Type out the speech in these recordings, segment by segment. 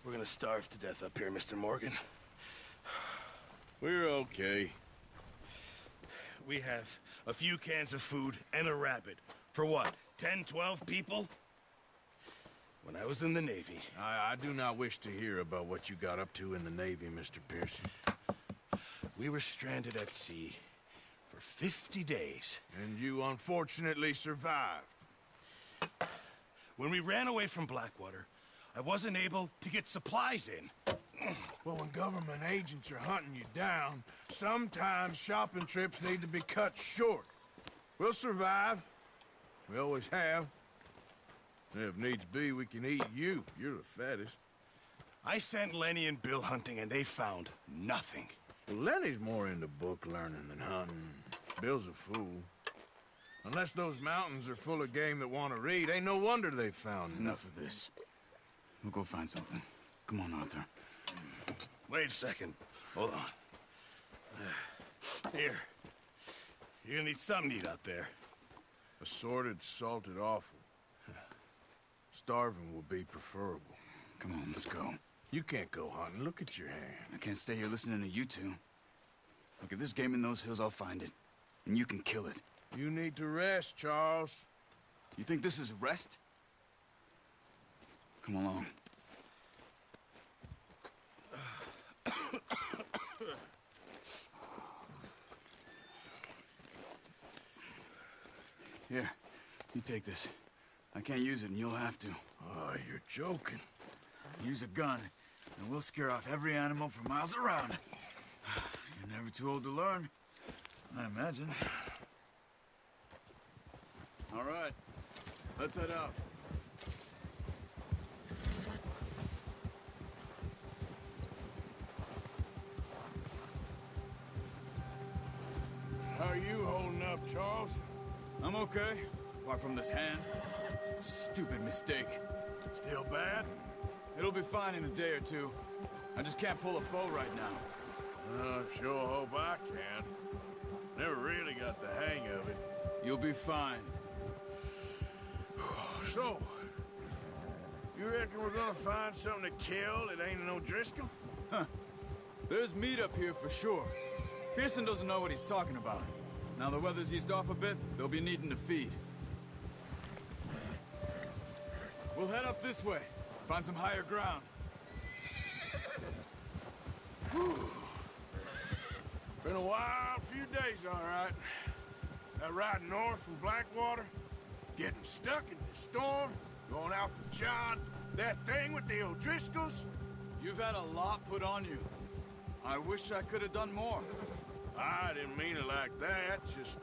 We're gonna starve to death up here, Mr. Morgan. We're okay. We have a few cans of food and a rabbit. For what, 10, 12 people? When I was in the Navy... I do not wish to hear about what you got up to in the Navy, Mr. Pearson. We were stranded at sea for 50 days. And you unfortunately survived. When we ran away from Blackwater, I wasn't able to get supplies in. Well, when government agents are hunting you down, sometimes shopping trips need to be cut short. We'll survive. We always have. If needs be, we can eat you. You're the fattest. I sent Lenny and Bill hunting, and they found nothing. Well, Lenny's more into book learning than hunting. Bill's a fool. Unless those mountains are full of game that want to read, ain't no wonder they found Enough of this. We'll go find something. Come on, Arthur. Wait a second. Hold on. Here. You're gonna need something to eat out there. Assorted, salted offal. Starving will be preferable. Come on, let's go. You can't go hunting. Look at your hand. I can't stay here listening to you two. Look, if there's game in those hills, I'll find it. And you can kill it. You need to rest, Charles. You think this is rest? Come along. Here, you take this. I can't use it, and you'll have to. Oh, you're joking. Use a gun, and we'll scare off every animal for miles around. You're never too old to learn, I imagine. All right, let's head out. How are you holding up, Charles? I'm okay, apart from this hand. Stupid mistake. Still bad? It'll be fine in a day or two. I just can't pull a bow right now. I sure hope I can. Never really got the hang of it. You'll be fine. So, you reckon we're gonna find something to kill that ain't no Driscoll? Huh. There's meat up here for sure. Pearson doesn't know what he's talking about. Now the weather's eased off a bit, they'll be needing to feed. We'll head up this way. Find some higher ground. Been a wild few days, all right. That ride north from Blackwater, getting stuck in the storm, going out from John, that thing with the O'Driscolls. You've had a lot put on you. I wish I could have done more. I didn't mean it like that, just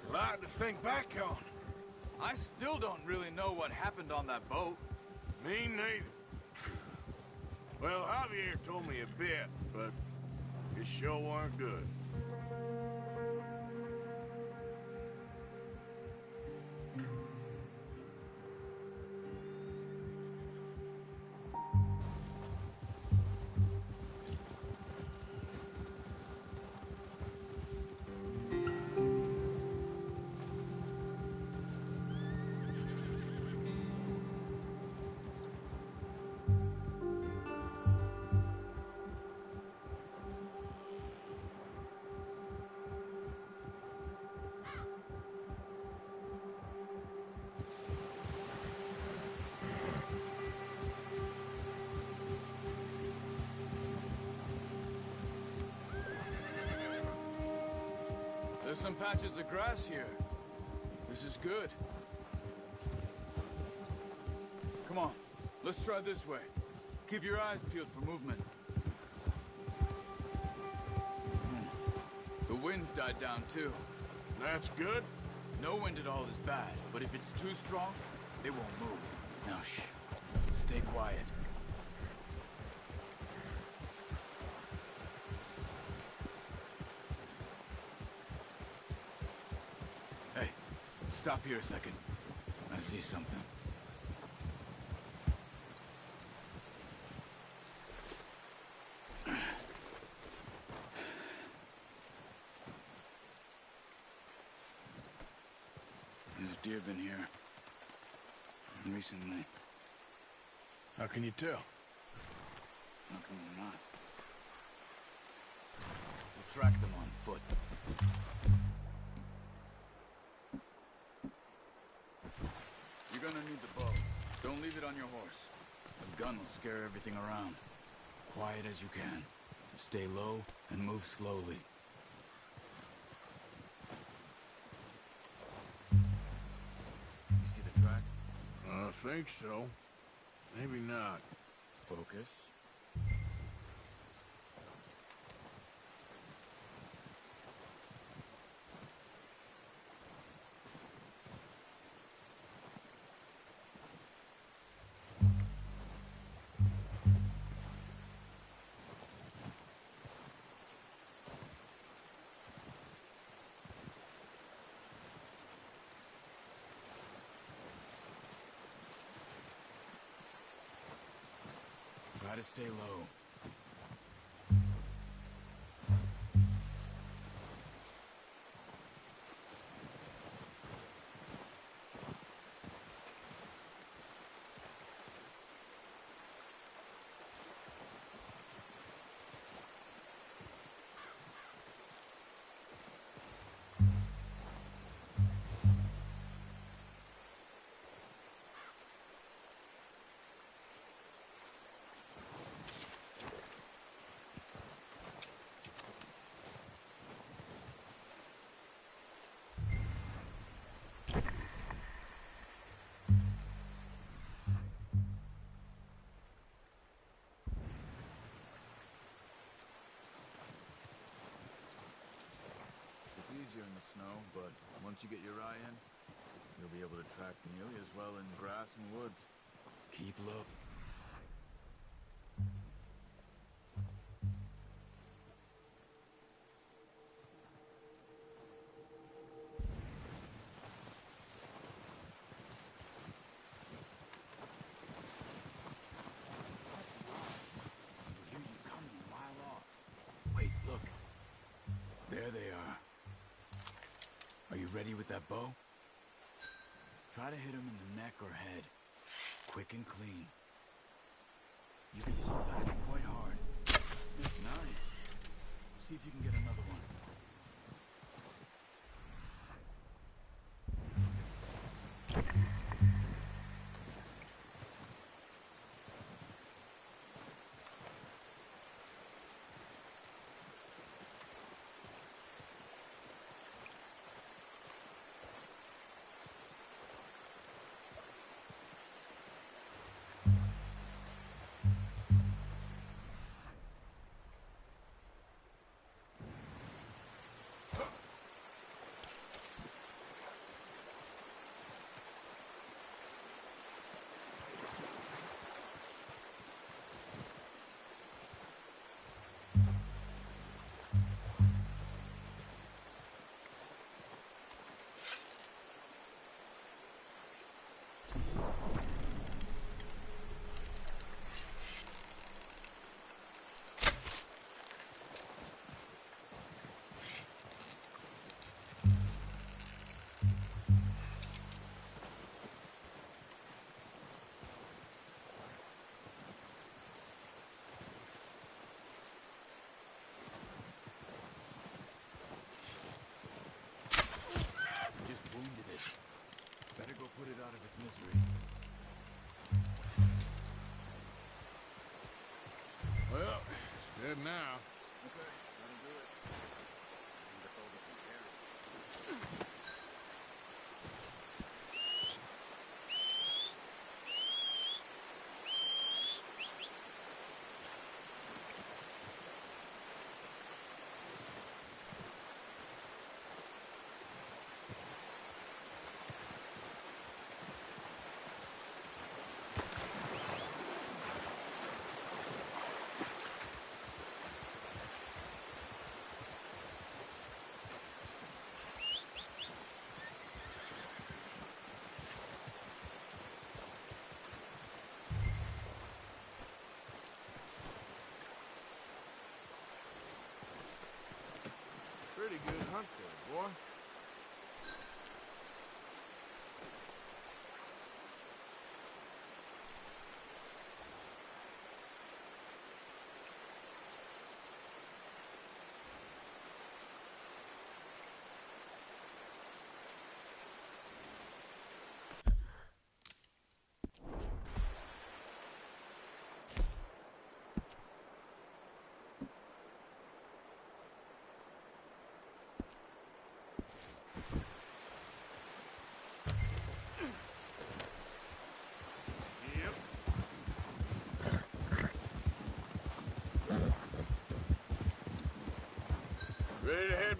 a lot to think back on. I still don't really know what happened on that boat. Me neither. Well, Javier told me a bit, but it sure weren't good. There's some patches of grass here. This is good. Come on, let's try this way. Keep your eyes peeled for movement. The wind's died down too. That's good. No wind at all is bad, but if it's too strong, it won't move. Now shh, stay quiet. Hey, stop here a second. I see something. There's deer been here recently. How can you tell? How come we're not? We'll track them on foot. You're gonna need the bow. Don't leave it on your horse. A gun will scare everything around. Quiet as you can. Stay low and move slowly. You see the tracks? I think so. Maybe not. Focus. Try to stay low. It's easier in the snow, but once you get your eye in, you'll be able to track nearly as well in grass and woods. Keep low. Wait, look. There they are. Are you ready with that bow? Try to hit him in the neck or head. Quick and clean. You can pull back quite hard. Nice. See if you can get another one. Better go put it out of its misery. Well, it's dead now. Okay, that'll do it. Pretty good hunt there, boy.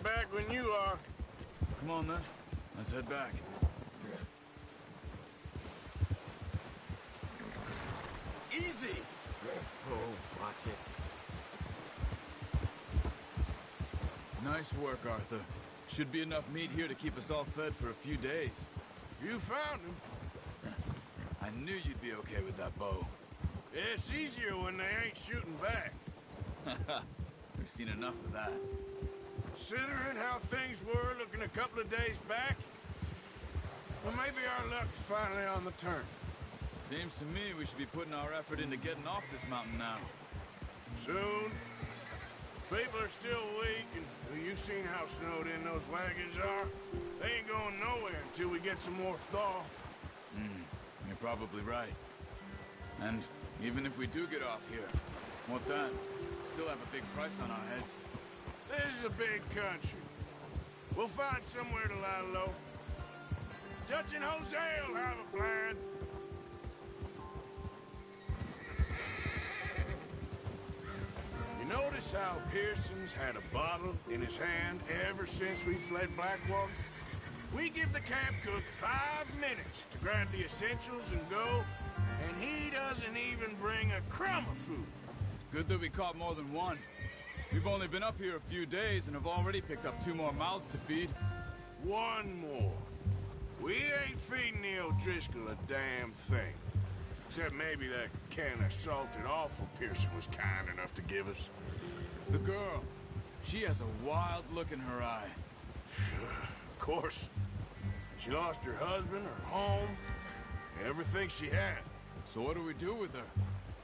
back when you are. Come on, then. Let's head back. Easy! Oh, watch it. Nice work, Arthur. Should be enough meat here to keep us all fed for a few days. You found him. I knew you'd be okay with that bow. Yeah, it's easier when they ain't shooting back. We've seen enough of that. Considering how things were looking a couple of days back, well, maybe our luck's finally on the turn. Seems to me we should be putting our effort into getting off this mountain now. Soon. People are still weak, and well, you've seen how snowed in those wagons are. They ain't going nowhere until we get some more thaw. You're probably right. And even if we do get off here, what then? Still have a big price on our heads. This is a big country. We'll find somewhere to lie low. Dutch and Jose will have a plan. You notice how Pearson's had a bottle in his hand ever since we fled Blackwater? We give the camp cook 5 minutes to grab the essentials and go, and he doesn't even bring a crumb of food. Good that we caught more than one. We've only been up here a few days and have already picked up 2 more mouths to feed. 1 more. We ain't feeding the O'Driscoll a damn thing. Except maybe that can of salted offal Pearson was kind enough to give us. The girl, she has a wild look in her eye. Of course. She lost her husband, her home, everything she had. So what do we do with her?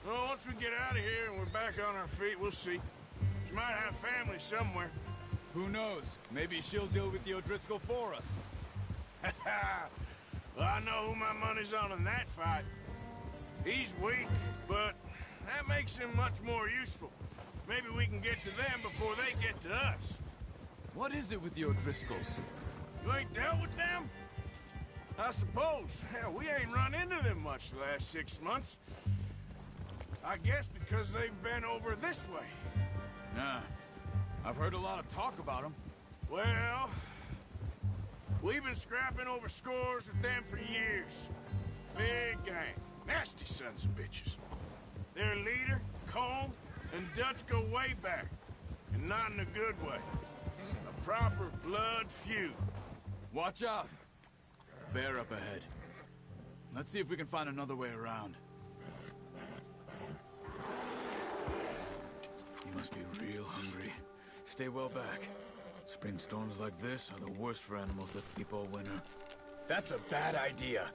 Well, once we get out of here and we're back on our feet, we'll see. She might have family somewhere. Who knows? Maybe she'll deal with the O'Driscoll for us. Well, I know who my money's on in that fight. He's weak, but that makes him much more useful. Maybe we can get to them before they get to us. What is it with the O'Driscolls? You ain't dealt with them? I suppose. Hell, we ain't run into them much the last 6 months. I guess because they've been over this way. Nah. I've heard a lot of talk about them. Well, we've been scrapping over scores with them for years. Big gang. Nasty sons of bitches. Their leader, Combe, and Dutch go way back. And not in a good way. A proper blood feud. Watch out! Bear up ahead. Let's see if we can find another way around. You must be real hungry. Stay well back. Spring storms like this are the worst for animals that sleep all winter. That's a bad idea.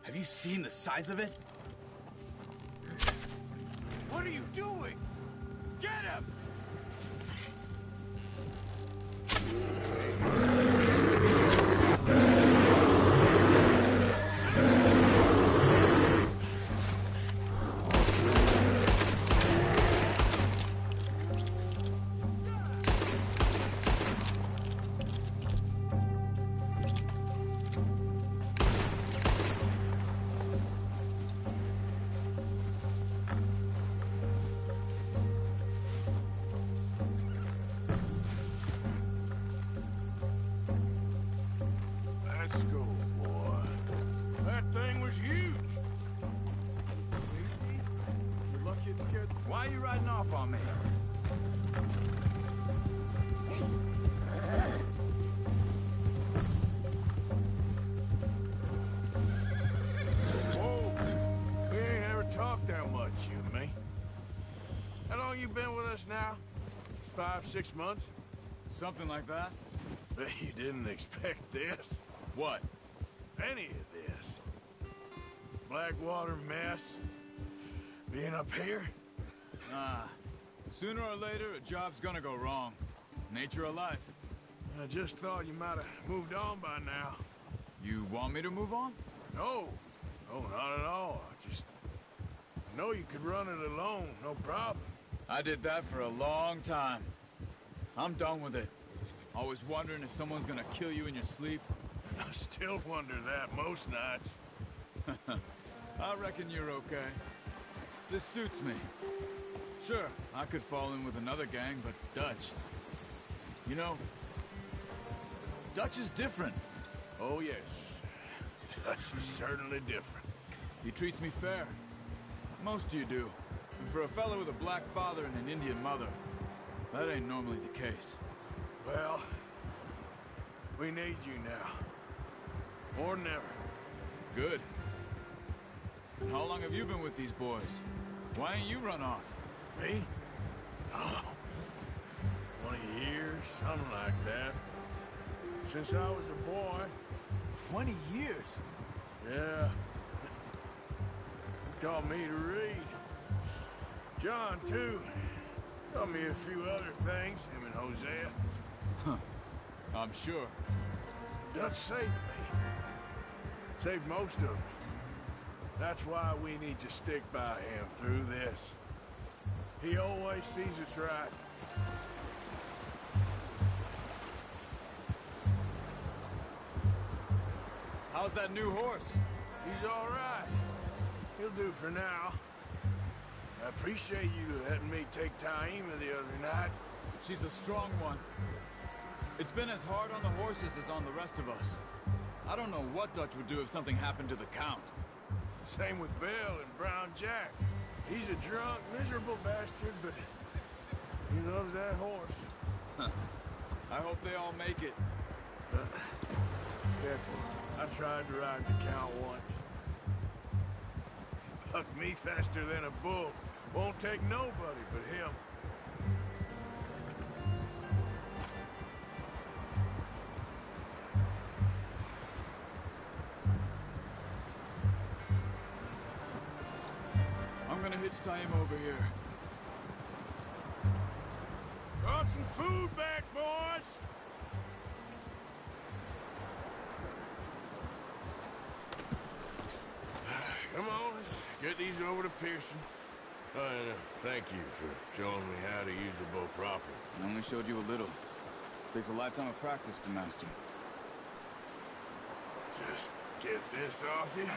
Have you seen the size of it? What are you doing? Get him! Let's go, boy. That thing was huge. You're lucky it's scared. Why are you riding off on me? Whoa. We ain't ever talked that much, you and me. How long you been with us now? 5, 6 months? Something like that? Bet you didn't expect this. What? Any of this. Blackwater mess. Being up here. Sooner or later, a job's gonna go wrong. Nature of life. I just thought you might have moved on by now. You want me to move on? No. No, not at all. I know you could run it alone, no problem. I did that for a long time. I'm done with it. Always wondering if someone's gonna kill you in your sleep. I still wonder that most nights. I reckon you're okay. This suits me. Sure, I could fall in with another gang, but Dutch. You know, Dutch is different. Oh, yes. Dutch is certainly different. He treats me fair. Most of you do. And for a fellow with a black father and an Indian mother, that ain't normally the case. Well, we need you now. More than ever. Good. And how long have you been with these boys? Why ain't you run off? Me? Oh, 20 years, something like that. Since I was a boy. 20 years? Yeah. He taught me to read. John, too. Taught me a few other things, him and Hosea. Huh. I'm sure. Dutch saved me. Saved most of us. That's why we need to stick by him through this. He always sees us right. How's that new horse? He's all right. He'll do for now. I appreciate you letting me take Taima the other night. She's a strong one. It's been as hard on the horses as on the rest of us. I don't know what Dutch would do if something happened to the Count. Same with Bill and Brown Jack. He's a drunk, miserable bastard, but he loves that horse. Huh. I hope they all make it. Careful. I tried to ride the Count once. Bucked me faster than a bull. Won't take nobody but him. I'm gonna hitch time over here. Brought some food back, boys! Come on, let's get these over to Pearson. And thank you for showing me how to use the bow properly. I only showed you a little. Takes a lifetime of practice to master. Just get this off you.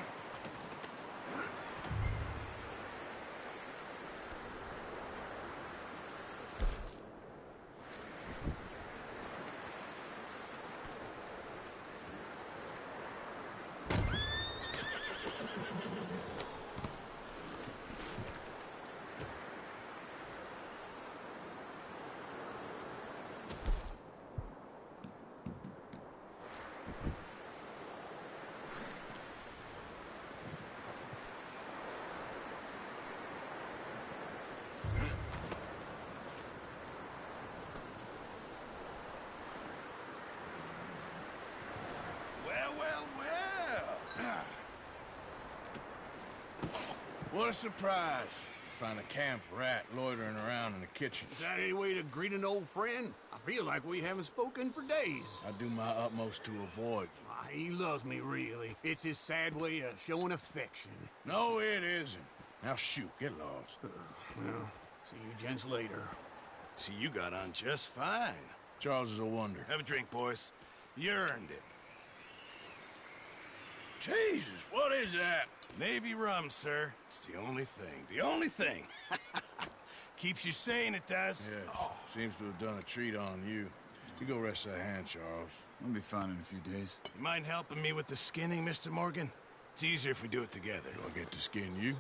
What a surprise. Find a camp rat loitering around in the kitchen. Is that any way to greet an old friend? I feel like we haven't spoken for days. I do my utmost to avoid you. He loves me, really. It's his sad way of showing affection. No, it isn't. Now shoot, get lost. Well, see you gents later. See, you got on just fine. Charles is a wonder. Have a drink, boys. You earned it. Jesus, what is that? Navy rum, sir. It's the only thing. The only thing. Keeps you sane, it does. Yes. Seems to have done a treat on you. You go rest that hand, Charles. I'll be fine in a few days. You mind helping me with the skinning, Mr. Morgan? It's easier if we do it together. Do I get to skin you?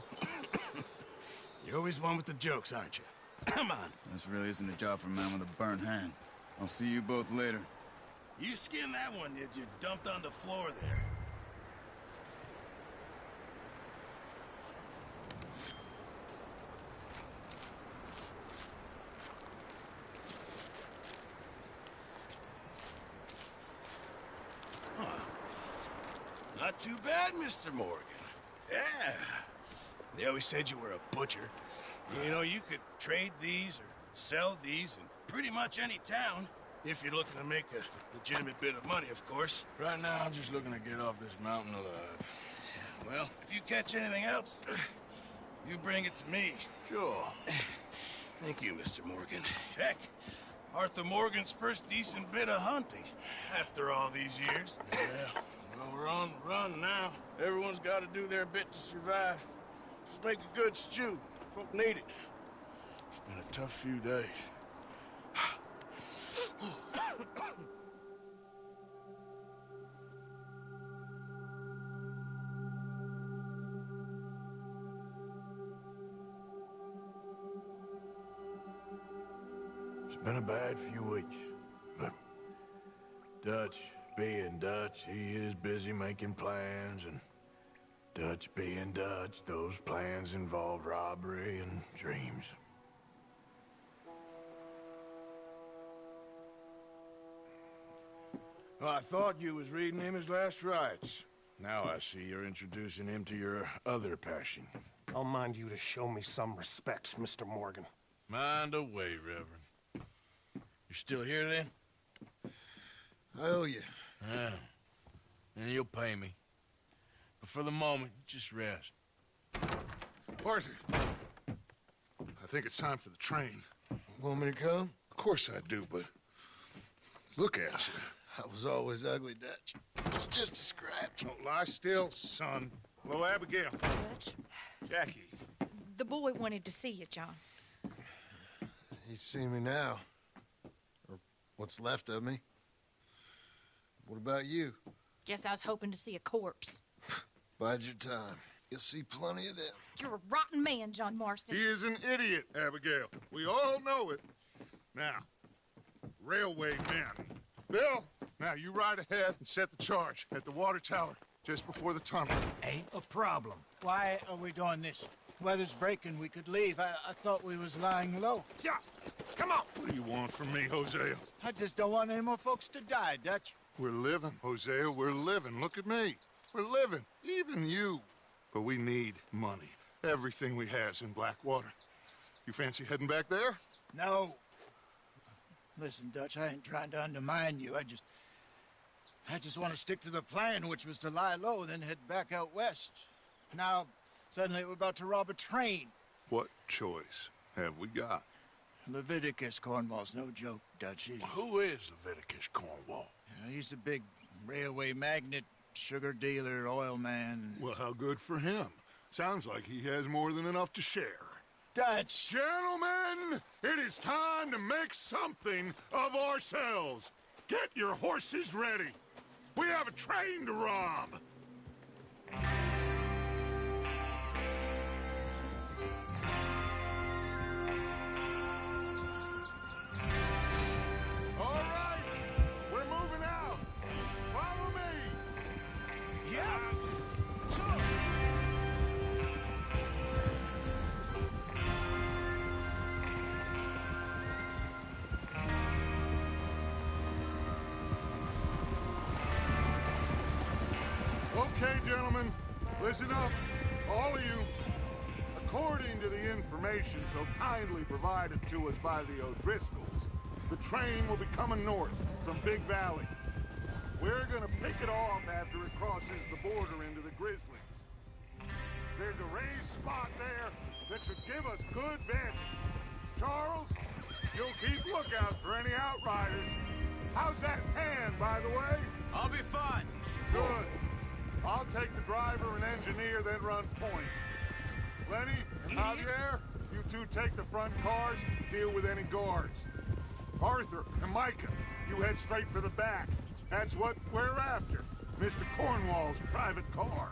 You're always one with the jokes, aren't you? Come on. This really isn't a job for a man with a burnt hand. I'll see you both later. You skinned that one that you dumped on the floor there. Not too bad, Mr. Morgan. Yeah. They always said you were a butcher. You know, you could trade these or sell these in pretty much any town, if you're looking to make a legitimate bit of money, of course. Right now, I'm just looking to get off this mountain alive. Well, if you catch anything else, you bring it to me. Sure. Thank you, Mr. Morgan. Heck, Arthur Morgan's first decent bit of hunting after all these years. Yeah. Well, we're on the run now. Everyone's got to do their bit to survive. Just make a good stew. Folk need it. It's been a tough few days. been a bad few weeks, but Dutch being Dutch, he is busy making plans, and Dutch being Dutch, those plans involve robbery and dreams. Well, I thought you was reading him his last rites. Now I see you're introducing him to your other passion. I'll mind you to show me some respect, Mr. Morgan. Mind away, Reverend. You still here, then? I owe you. Yeah. And you'll pay me. But for the moment, just rest. Arthur, I think it's time for the train. Want me to come? Of course I do, but look at you. I was always ugly, Dutch. It's just a scratch. Don't lie still, son. Hello, Abigail. Dutch, Jackie. the boy wanted to see you, John. He's seen me now. Or what's left of me. What about you? Guess I was hoping to see a corpse. Bide your time. You'll see plenty of them. You're a rotten man, John Marston. He is an idiot, Abigail. We all know it. Now, railway men. Bill, now you ride ahead and set the charge at the water tower just before the tunnel. Ain't a problem. Why are we doing this? Weather's breaking. We could leave. I thought we was lying low. Yeah, come on. What do you want from me, Hosea? I just don't want any more folks to die, Dutch. We're living, Hosea. We're living. Look at me. We're living. Even you. But we need money. Everything we has in Blackwater. You fancy heading back there? No. Listen, Dutch, I ain't trying to undermine you. I just want to stick to the plan, which was to lie low, then head back out west. Now, suddenly we're about to rob a train. What choice have we got? Leviticus Cornwall's no joke, Dutch. Who is Leviticus Cornwall? He's a big railway magnate, sugar dealer, oil man. Well, how good for him. Sounds like he has more than enough to share. Dutch! Gentlemen, it is time to make something of ourselves. Get your horses ready. We have a train to rob. All right, we're moving out. Follow me. Yeah! Okay, gentlemen, listen up, all of you. According to the information so kindly provided to us by the O'Driscolls, the train will be coming north from Big Valley. We're gonna pick it off after it crosses the border into the Grizzlies. There's a raised spot there that should give us good vantage. Charles, you'll keep lookout for any outriders. How's that hand, by the way? I'll be fine. Good. I'll take the driver and engineer, then run point. Lenny and Javier, you two take the front cars, deal with any guards. Arthur and Micah, you head straight for the back. That's what we're after. Mr. Cornwall's private car.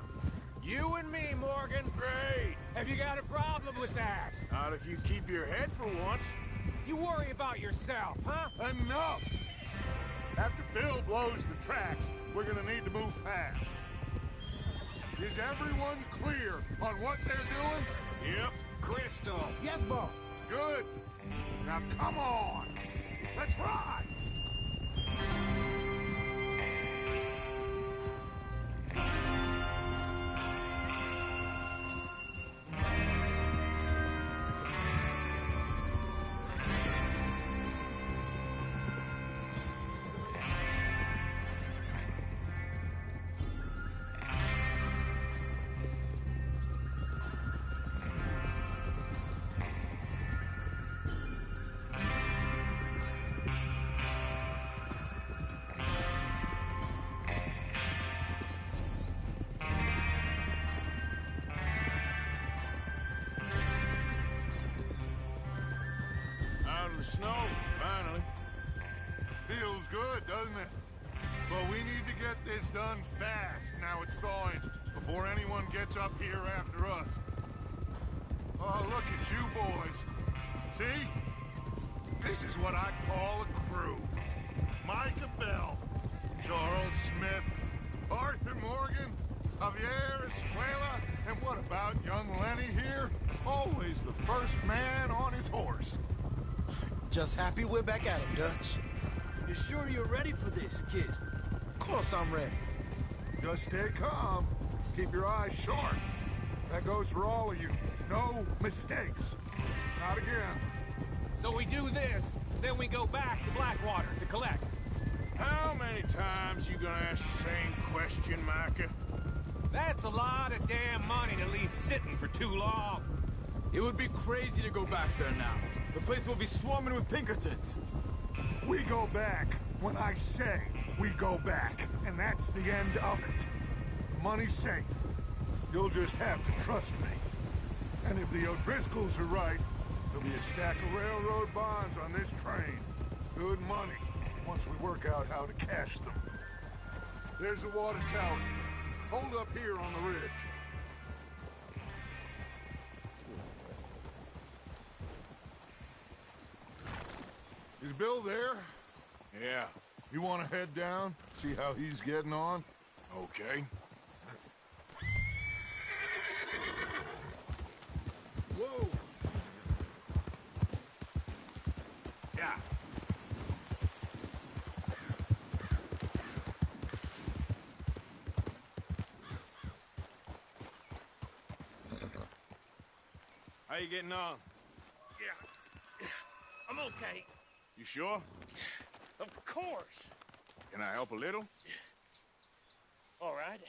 You and me, Morgan. Great. Have you got a problem with that? Not if you keep your head for once. You worry about yourself, huh? Enough! After Bill blows the tracks, we're gonna need to move fast. Is everyone clear on what they're doing? Yep. Crystal. Yes, boss. Good. Now come on. Let's ride. Out of the snow, finally. Feels good, doesn't it? But we need to get this done fast, now it's thawing, before anyone gets up here after us. Oh, look at you boys. See? This is what I call a crew. Micah Bell, Charles Smith, Arthur Morgan, Javier Escuela, and what about young Lenny here? Always the first man on his horse. Just happy we're back at him, Dutch. You sure you're ready for this, kid? Of course I'm ready. Just stay calm. Keep your eyes sharp. That goes for all of you. No mistakes. Not again. So we do this, then we go back to Blackwater to collect. How many times you gonna ask the same question, Micah? That's a lot of damn money to leave sitting for too long. It would be crazy to go back there now. The place will be swarming with Pinkertons. We go back when I say we go back, and that's the end of it. The money's safe. You'll just have to trust me. And if the O'Driscolls are right, there'll be a stack of railroad bonds on this train. Good money, once we work out how to cash them. There's the water tower. Hold up here on the ridge. Is Bill there? Yeah, You want to head down, see how he's getting on? okay. Whoa! Yeah. How you getting on? Yeah. I'm okay. You sure? Of course. Can I help a little? All right.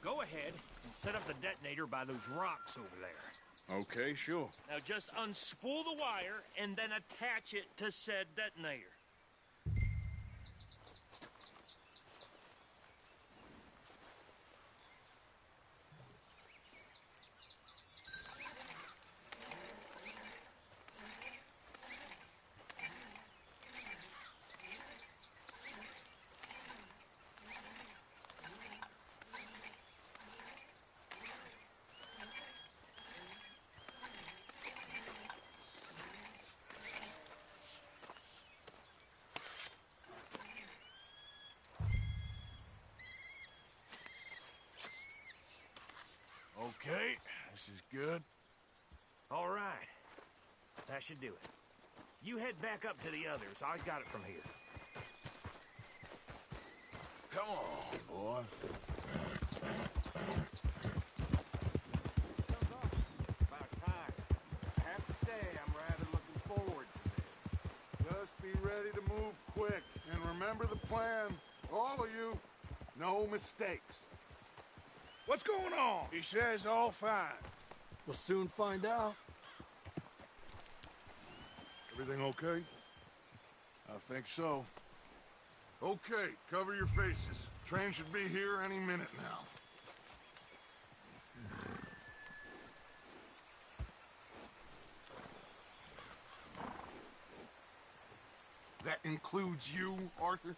Go ahead and set up the detonator by those rocks over there. Okay, sure. Now just unspool the wire and then attach it to said detonator. Okay, this is good. All right. That should do it. You head back up to the others. I got it from here. Come on, boy. About time. I have to say, I'm rather looking forward to this. Just be ready to move quick, and remember the plan. All of you, no mistakes. What's going on? He says all fine. We'll soon find out. Everything okay? I think so. Okay, cover your faces. Train should be here any minute now. That includes you, Arthur?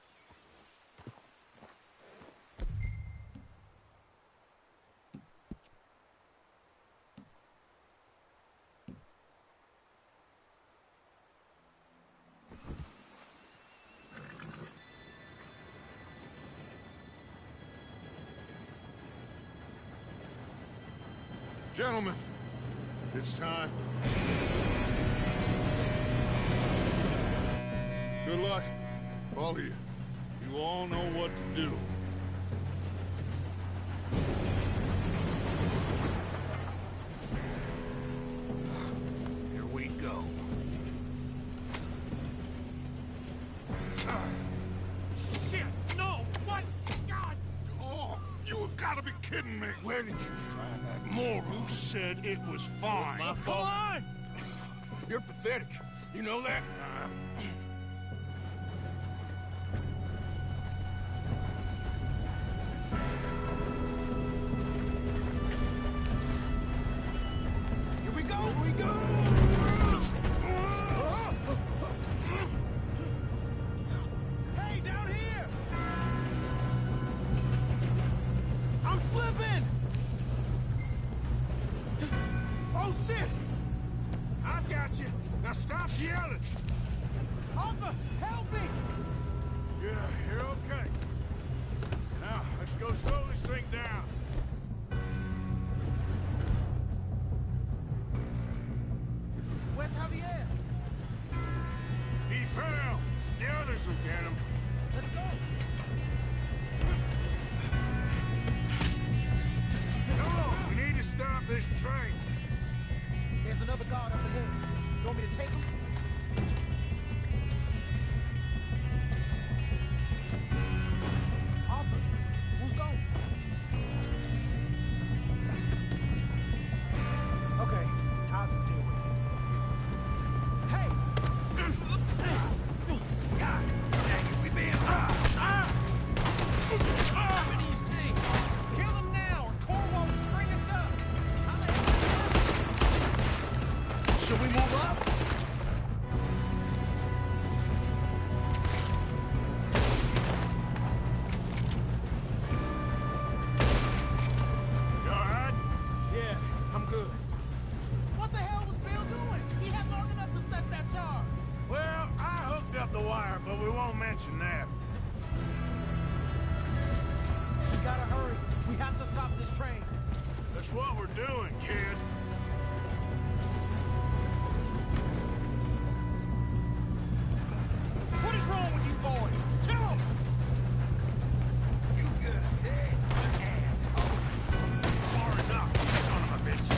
Gentlemen, it's time. Good luck, all of you. You all know what to do. Here we go. Shit! No! What? God! Oh, you have got to be kidding me. Where did you find that moron? Who said it was fine? My fault. Come on! You're pathetic. You know that? Here we go! Here we go! Hey, down here! I'm slipping! Oh, shit! I've got you. Now stop yelling. Arthur, help me! Yeah, you're okay. Now, let's go slow this thing down. Where's Javier? He fell. The others will get him. Let's go. Come on, we need to stop this train. There's another guard up ahead. You want me to take him? Arthur, who's going? Okay, I'll just deal with it. Hey! God dang it, we being robbed. How many things? Kill them now, or Cor won't string us up. Should we move up? You all right? Yeah, I'm good. What the hell was Bill doing? He had long enough to set that charge. Well, I hooked up the wire, but we won't mention that. We gotta hurry. We have to stop this train. That's what we're doing, kid. What is wrong with you boys? Kill him! You good dead, asshole. Far enough, son of a bitch.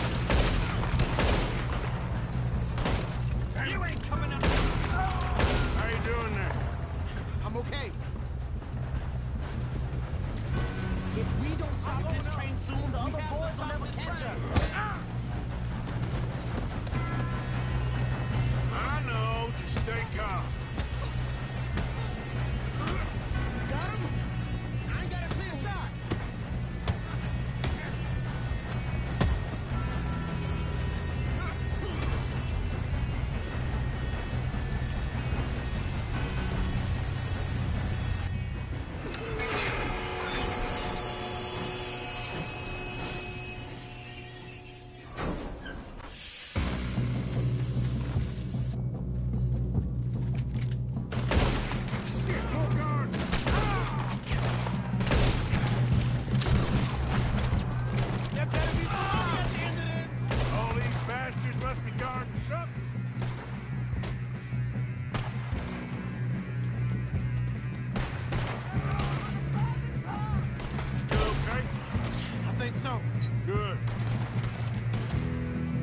You ain't coming up. How you doing there? I'm okay. If we don't stop this train soon, the other boys will never catch us. I know, just stay calm. You got him? I ain't got a clear shot. Shit, more guards! There better be somebody at the end of this. All these bastards must be guarding something. Still okay? I think so. Good.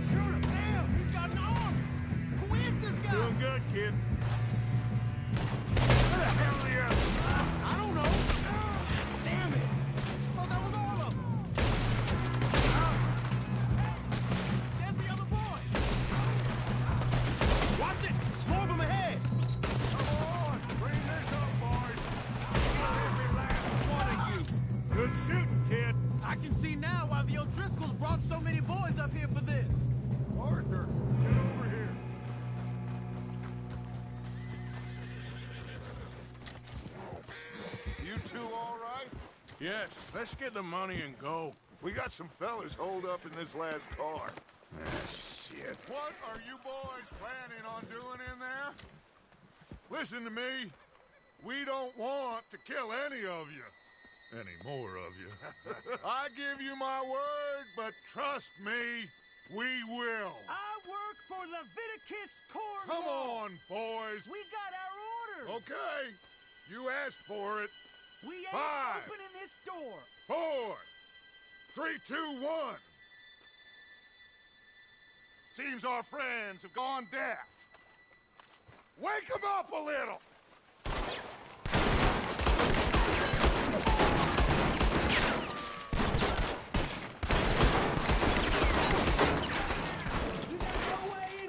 Shoot him! Damn, he's got an arm! Who is this guy? Doing good, kid. Where the hell are the others? I don't know. Damn it! I thought that was all of them. There's the other boy. Watch it! More of them ahead. Come on, bring this up, boys. Every last one of you. Good shooting, kid. I can see now why the O'Driscolls brought so many boys up here for this. Arthur, get over here. You two all right? Yes, let's get the money and go. We got some fellas holed up in this last car. Ah, shit. What are you boys planning on doing in there? Listen to me. We don't want to kill any of you. Any more of you. I give you my word, but trust me, we will. I work for Leviticus Corps. Come on, boys. We got our orders. Okay. You asked for it. We ain't 5, opening this door. 4, 3, 2, 1. Seems our friends have gone deaf. Wake them up a little.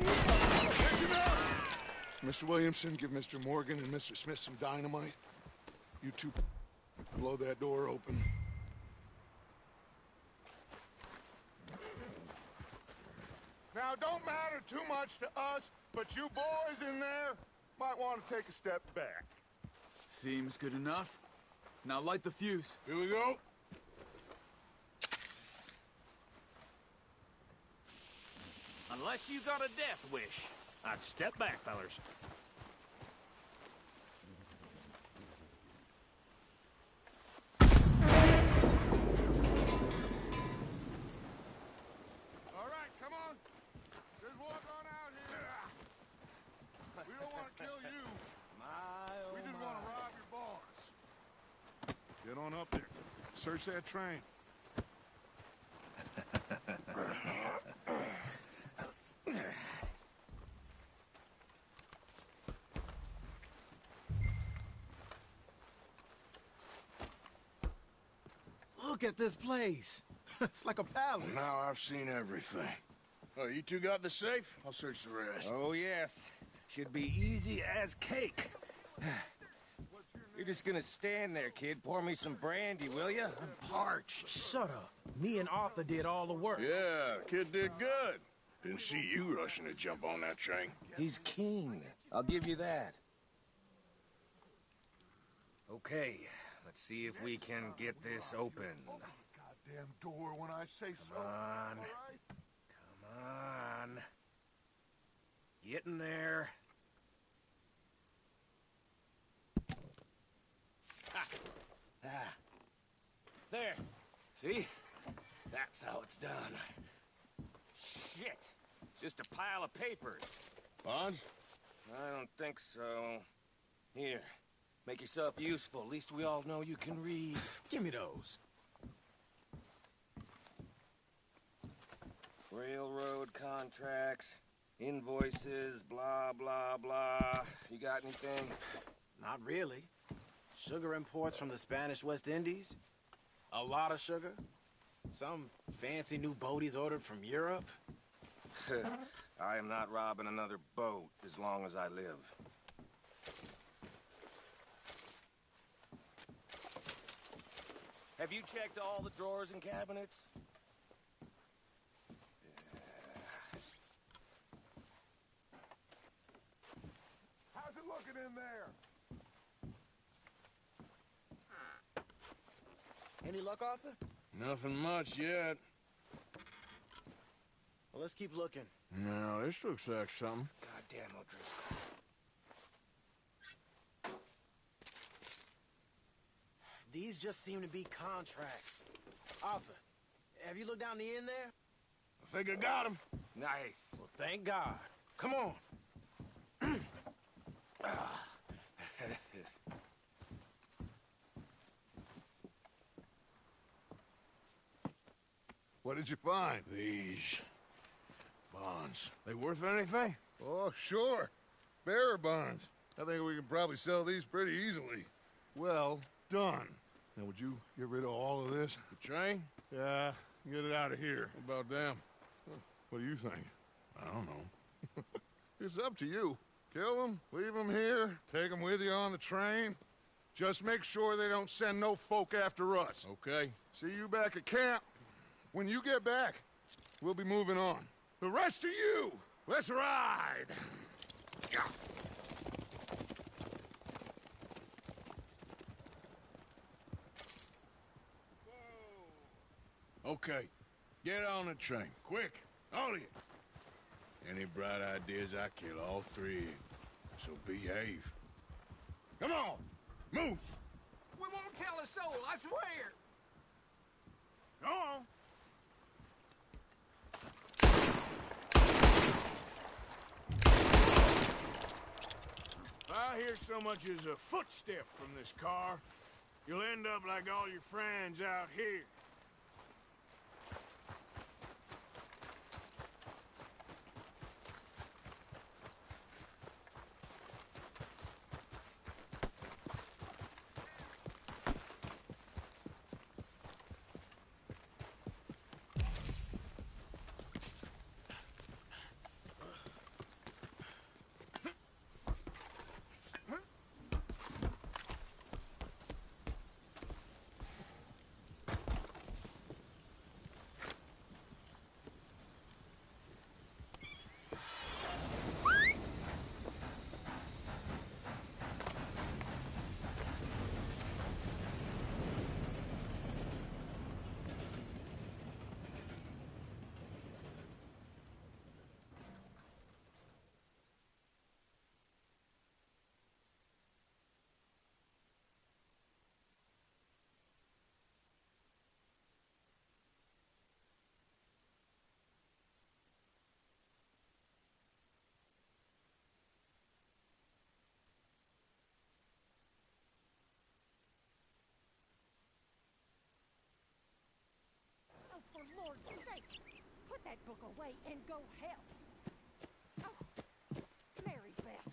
Listen up. Mr. Williamson, give Mr. Morgan and Mr. Smith some dynamite. You two blow that door open. Now, don't matter too much to us, but you boys in there might want to take a step back. Seems good enough. Now light the fuse. Here we go. Unless you got a death wish, I'd step back, fellers. Search that train. Look at this place. It's like a palace. Now I've seen everything. Oh, you two got the safe? I'll search the rest. Oh, yes. Should be easy as cake. You're just gonna stand there, kid. Pour me some brandy, will you? I'm parched. Shut up. Me and Arthur did all the work. Yeah, kid did good. Didn't see you rushing to jump on that train. He's keen. I'll give you that. Okay, let's see if we can get this open. Goddamn door when I say so. Come on. Come on. Get in there. Ah. There. See? That's how it's done. Shit. Just a pile of papers. Bonds? I don't think so. Here. Make yourself useful. At least we all know you can read. Give me those. Railroad contracts, invoices, blah, blah, blah. You got anything? Not really. Sugar imports from the Spanish West Indies. A lot of sugar. Some fancy new boat he's ordered from Europe. I am not robbing another boat as long as I live. Have you checked all the drawers and cabinets? How's it looking in there? Any luck, Arthur? Nothing much yet. Well, let's keep looking. No, this looks like something. Goddamn O'Driscoll. These just seem to be contracts. Arthur, have you looked down the end there? I think I got him. Nice. Well, thank God. Come on. What did you find? These bonds. They worth anything? Oh, sure. Bearer bonds. I think we can probably sell these pretty easily. Well done. Now, would you get rid of all of this? The train? Yeah, get it out of here. What about them? What do you think? I don't know. It's up to you. Kill them, leave them here, take them with you on the train. Just make sure they don't send no folk after us. Okay. See you back at camp. When you get back, we'll be moving on. The rest of you, let's ride! Okay. Get on the train. Quick. All of you. Any bright ideas, I kill all three of you. So behave. Come on! Move! We won't tell a soul, I swear! Go on! If I hear so much as a footstep from this car, you'll end up like all your friends out here. book away and go help. Oh, Mary Beth.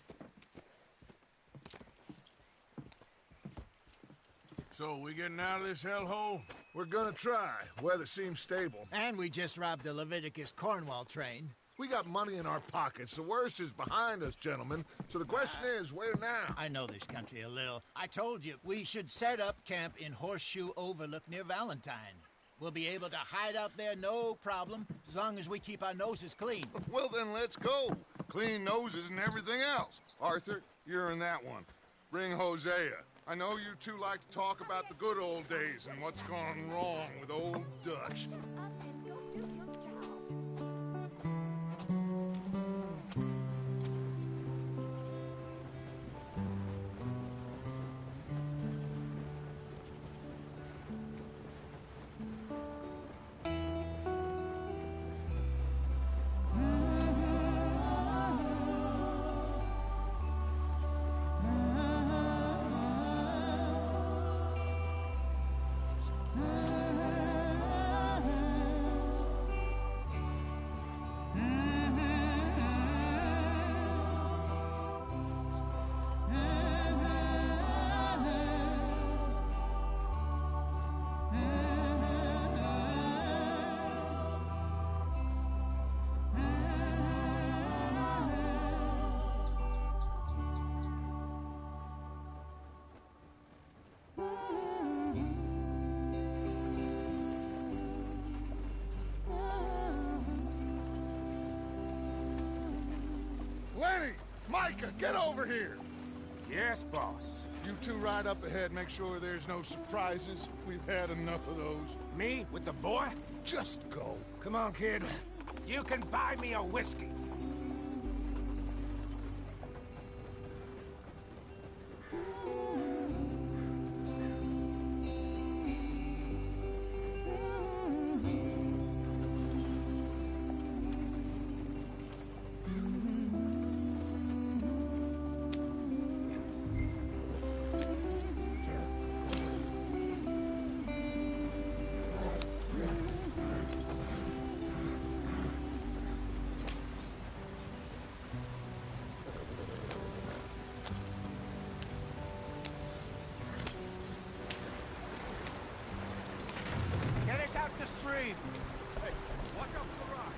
So, we getting out of this hellhole? We're gonna try. Weather seems stable. And we just robbed the Leviticus Cornwall train. We got money in our pockets. The worst is behind us, gentlemen. So the question is, where now? I know this country a little. I told you, we should set up camp in Horseshoe Overlook near Valentine. We'll be able to hide out there, no problem, as long as we keep our noses clean. Well, then let's go. Clean noses and everything else. Arthur, you're in that one. Bring Hosea. I know you two like to talk about the good old days and what's gone wrong with old Dutch. Lenny! Micah, get over here! Yes, boss. You two ride up ahead, make sure there's no surprises. We've had enough of those. Me? With the boy? Just go. Come on, kid. You can buy me a whiskey. Get us out the stream. Hey, watch out for the rock.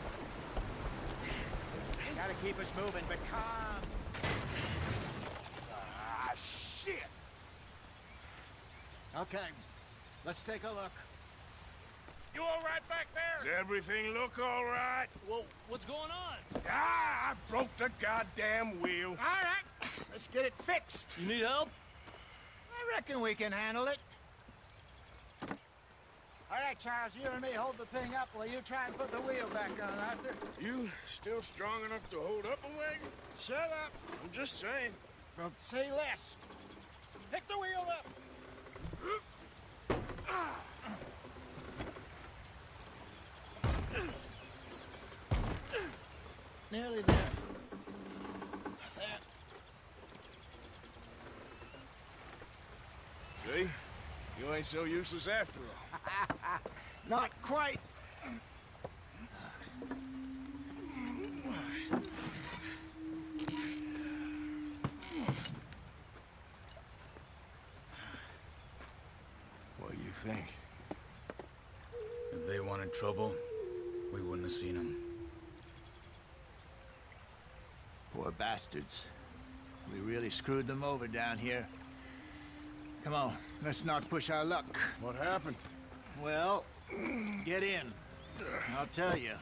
Gotta keep us moving, but calm. Ah, shit! Okay, let's take a look. You all right back there? Does everything look all right? Well, what's going on? Ah, I broke the goddamn wheel. All right, let's get it fixed. You need help? I reckon we can handle it. All right, Charles, you and me hold the thing up while you try and put the wheel back on, Arthur. You still strong enough to hold up a wagon? Shut up. I'm just saying. Well, say less. Pick the wheel up. Nearly there. See? You ain't so useless after all. Not quite. What do you think? If they wanted trouble, we wouldn't have seen them. Poor bastards. We really screwed them over down here. Come on, let's not push our luck. What happened? Well, get in. I'll tell you.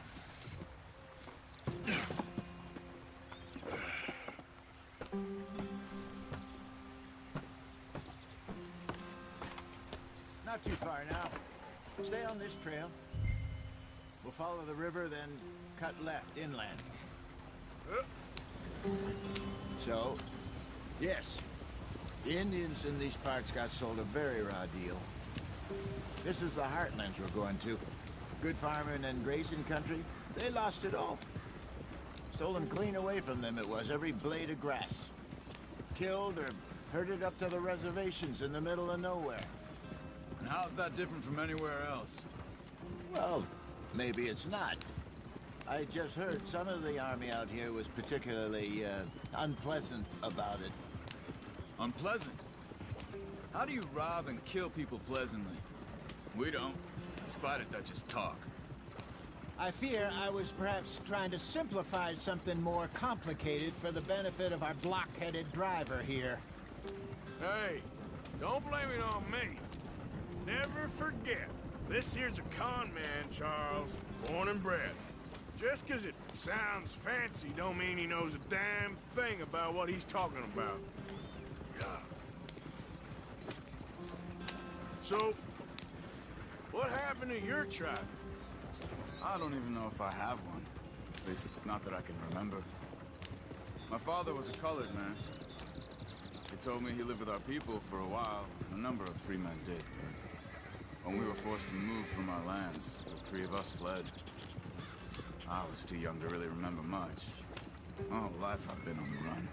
Not too far now. Stay on this trail. We'll follow the river, then cut left inland. So, yes, the Indians in these parts got sold a very raw deal. This is the heartlands we're going to. Good farming and grazing country, they lost it all. Stolen clean away from them it was, every blade of grass. Killed or herded up to the reservations in the middle of nowhere. And how's that different from anywhere else? Well, maybe it's not. I just heard some of the army out here was particularly unpleasant about it. Unpleasant? How do you rob and kill people pleasantly? We don't. Spider Dutch's talk. I fear I was perhaps trying to simplify something more complicated for the benefit of our block-headed driver here. Hey, don't blame it on me. Never forget, this here's a con man, Charles, born and bred. Just 'cause it sounds fancy don't mean he knows a damn thing about what he's talking about. Yeah. So, what happened to your tribe? I don't even know if I have one. At least, not that I can remember. My father was a colored man. He told me he lived with our people for a while. A number of free men did, but when we were forced to move from our lands, the three of us fled. I was too young to really remember much. My whole life I've been on the run.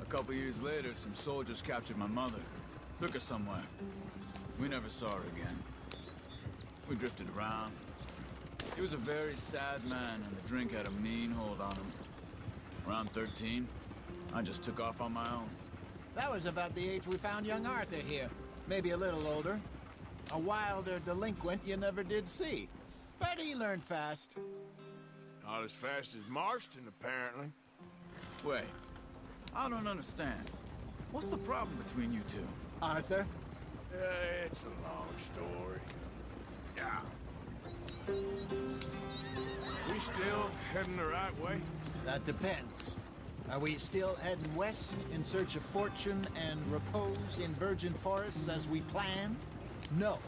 A couple years later, some soldiers captured my mother. Took her somewhere. We never saw her again. We drifted around. He was a very sad man, and the drink had a mean hold on him. Around 13, I just took off on my own. That was about the age we found young Arthur here. Maybe a little older. A wilder delinquent you never did see. But he learned fast. Not as fast as Marston, apparently. Wait, I don't understand. What's the problem between you two? Arthur? It's a long story. Yeah. We still heading the right way? That depends. Are we still heading west in search of fortune and repose in virgin forests as we planned? No.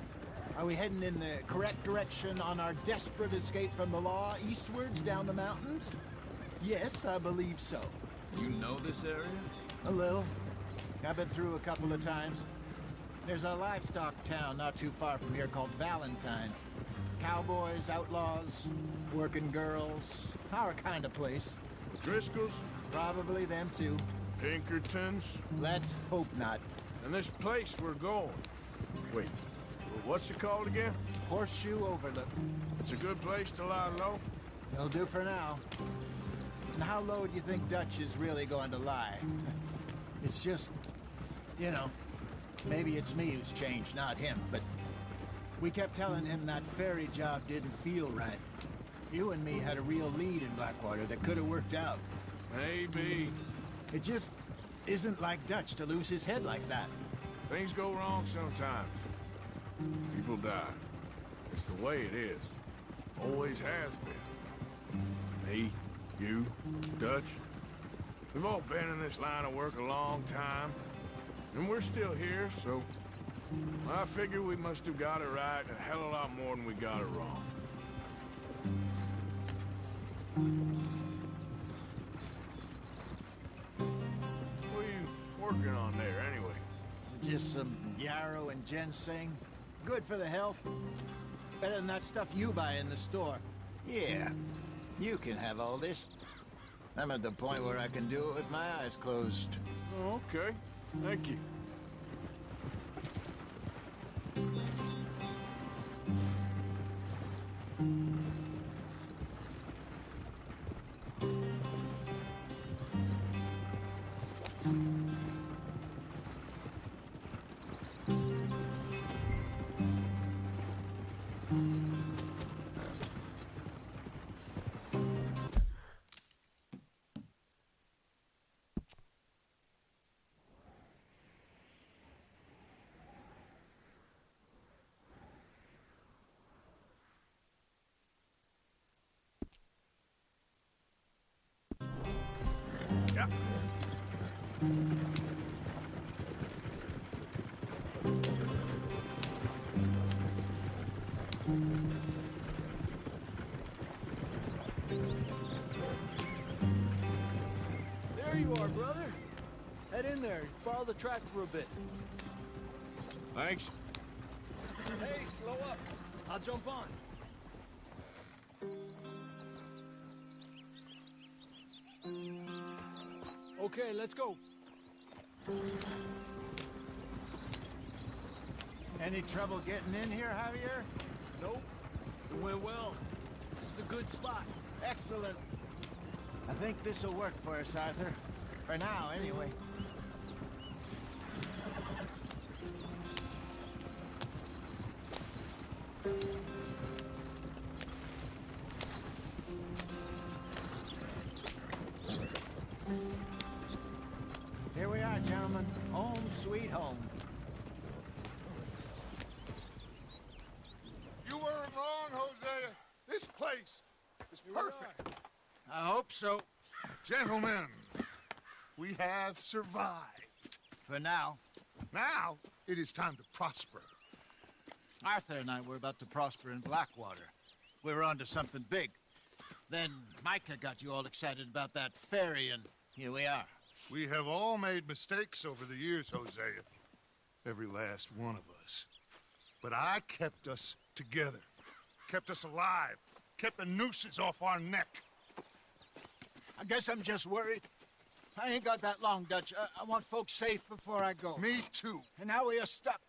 Are we heading in the correct direction on our desperate escape from the law eastwards down the mountains? Yes, I believe so. You know this area? A little. I've been through a couple of times. There's a livestock town not too far from here called Valentine. Cowboys, outlaws, working girls, our kind of place. The Driscolls? Probably them too. Pinkertons? Let's hope not. And this place we're going. Wait, what's it called again? Horseshoe Overlook. It's a good place to lie low? It'll do for now. And how low do you think Dutch is really going to lie? It's just, you know, maybe it's me who's changed, not him, but we kept telling him that ferry job didn't feel right. You and me had a real lead in Blackwater that could have worked out. Maybe. It just isn't like Dutch to lose his head like that. Things go wrong sometimes. People die. It's the way it is. Always has been. Me, you, Dutch. We've all been in this line of work a long time. And we're still here, so I figure we must have got it right a hell of a lot more than we got it wrong. What are you working on there, anyway? Just some yarrow and ginseng. Good for the health. Better than that stuff you buy in the store. Yeah, you can have all this. I'm at the point where I can do it with my eyes closed. Oh, okay. Thank you. Yeah. There you are, brother. Head in there. Follow the track for a bit. Thanks. Hey, slow up. I'll jump on. Okay, let's go. Any trouble getting in here, Javier? Nope. It went well. This is a good spot. Excellent. I think this'll work for us, Arthur. For now, anyway. Here we are, gentlemen. Home sweet home. You weren't wrong, Hosea. This place is perfect. I hope so. Gentlemen, we have survived. For now. Now, it is time to prosper. Arthur and I were about to prosper in Blackwater. We were onto something big. Then Micah got you all excited about that ferry, and here we are. We have all made mistakes over the years, Hosea. Every last one of us. But I kept us together. Kept us alive. Kept the nooses off our neck. I guess I'm just worried. I ain't got that long, Dutch. I want folks safe before I go. Me too. And now we are stuck.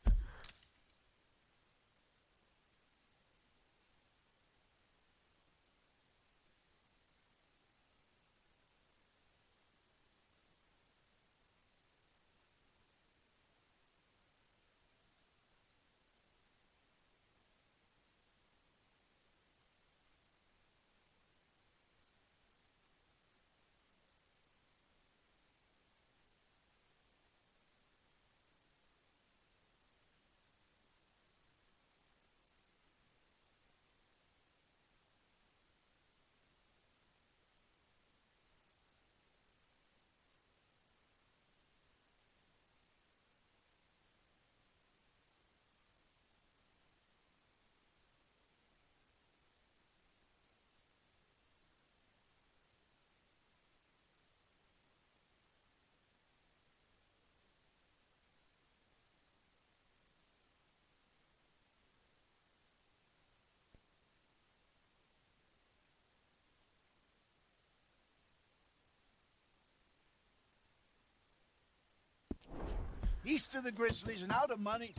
East of the Grizzlies and out of money.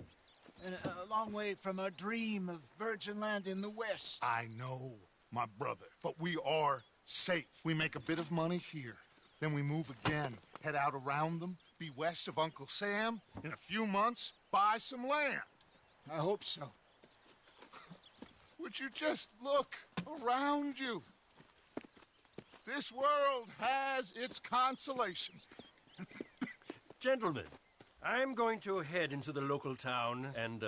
And a long way from our dream of virgin land in the west. I know, my brother, but we are safe. We make a bit of money here. Then we move again, head out around them, be west of Uncle Sam. In a few months, buy some land. I hope so. Would you just look around you? This world has its consolations. Gentlemen, I'm going to head into the local town and,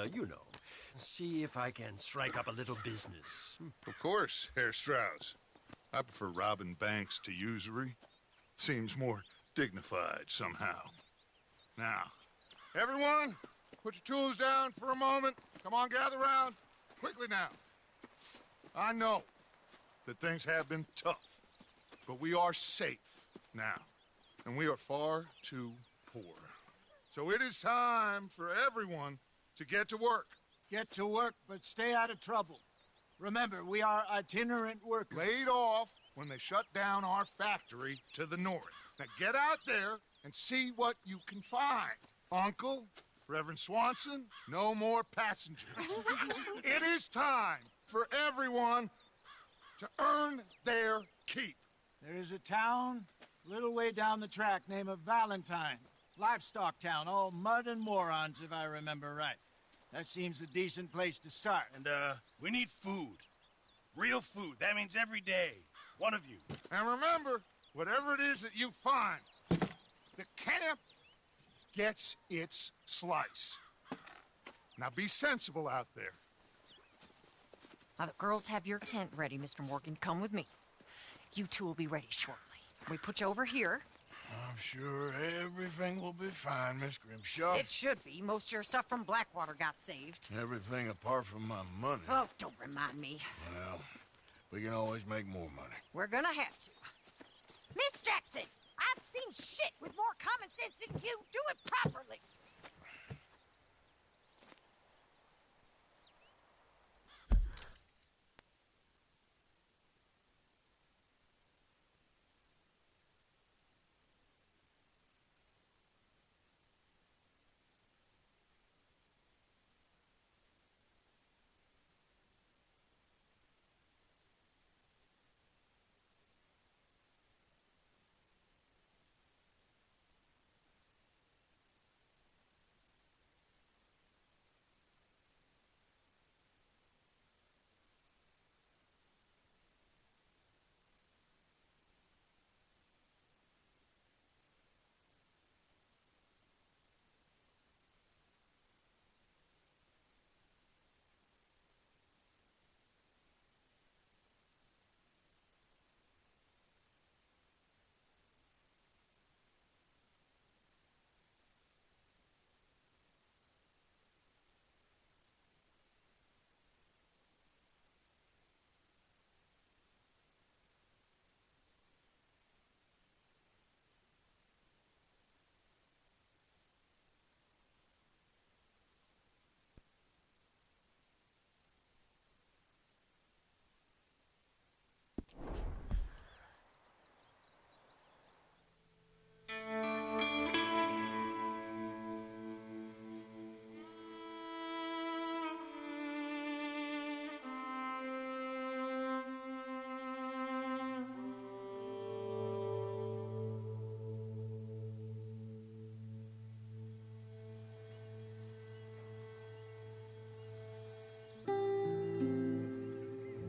see if I can strike up a little business. Of course, Herr Strauss. I prefer robbing banks to usury. Seems more dignified somehow. Now, everyone, put your tools down for a moment. Come on, gather round. Quickly now. I know that things have been tough, but we are safe now, and we are far too poor. So it is time for everyone to get to work. Get to work, but stay out of trouble. Remember, we are itinerant workers. Laid off when they shut down our factory to the north. Now get out there and see what you can find. Uncle, Reverend Swanson, no more passengers. It is time for everyone to earn their keep. There is a town a little way down the track named Valentine. Livestock town, all mud and morons, if I remember right. That seems a decent place to start. And, we need food. Real food. That means every day. One of you. And remember, whatever it is that you find, the camp gets its slice. Now be sensible out there. Now, the girls have your tent ready, Mr. Morgan. Come with me. You two will be ready shortly. We put you over here. I'm sure everything will be fine, Miss Grimshaw. It should be. Most of your stuff from Blackwater got saved. Everything apart from my money. Oh, don't remind me. Well, we can always make more money. We're gonna have to. Miss Jackson, I've seen shit with more common sense than you. Do it properly.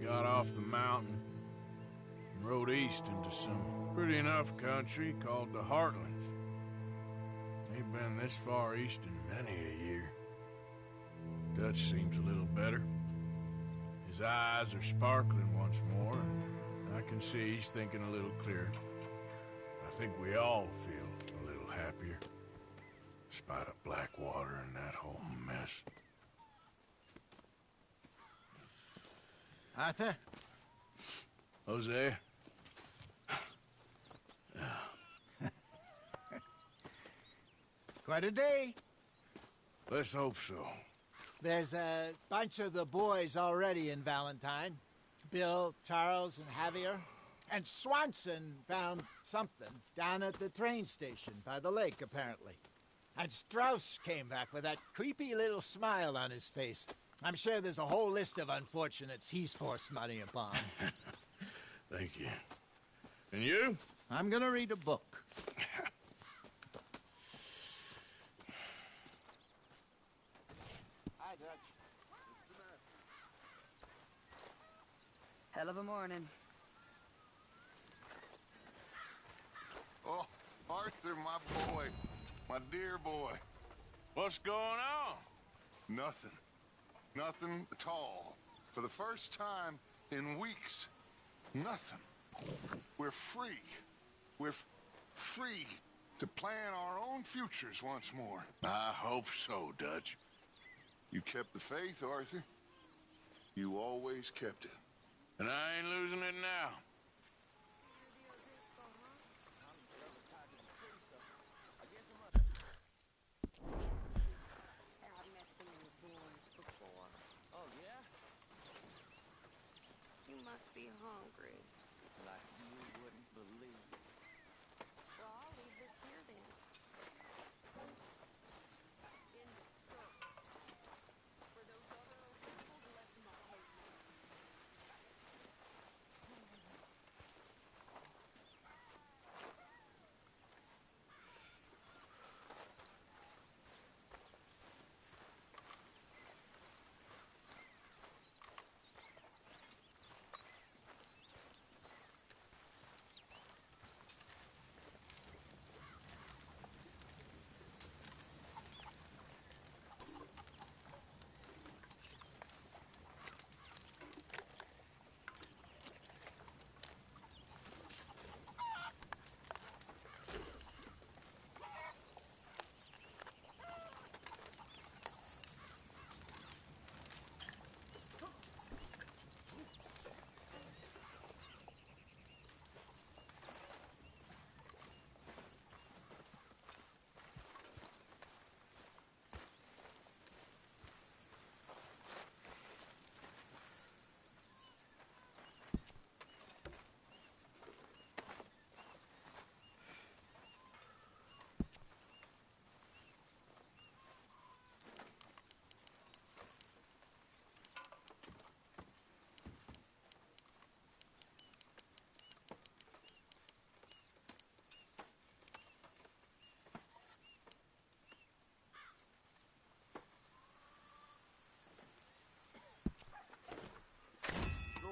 Got off the mountain and rode east into some pretty enough country called the Heartlands. Ain't been this far east in many a year. Dutch seems a little better. His eyes are sparkling once more, and I can see he's thinking a little clearer. I think we all feel a little happier, despite of Blackwater and that whole mess. Arthur? Jose? Quite a day. Let's hope so. There's a bunch of the boys already in Valentine. Bill, Charles, and Javier. And Swanson found something down at the train station by the lake, apparently. And Strauss came back with that creepy little smile on his face. I'm sure there's a whole list of unfortunates he's forced money upon. Thank you. And you? I'm gonna read a book. Hi, Dutch. Hell of a morning. Oh, Arthur, my boy. My dear boy. What's going on? Nothing. Nothing at all. For the first time in weeks. Nothing. We're free. We're free to plan our own futures once more. I hope so, Dutch. You kept the faith, Arthur. You always kept it. And I ain't losing it now. Must be hungry. Like you wouldn't believe. Well, I'll leave this here then. In the church. For those other officials left them up hate me.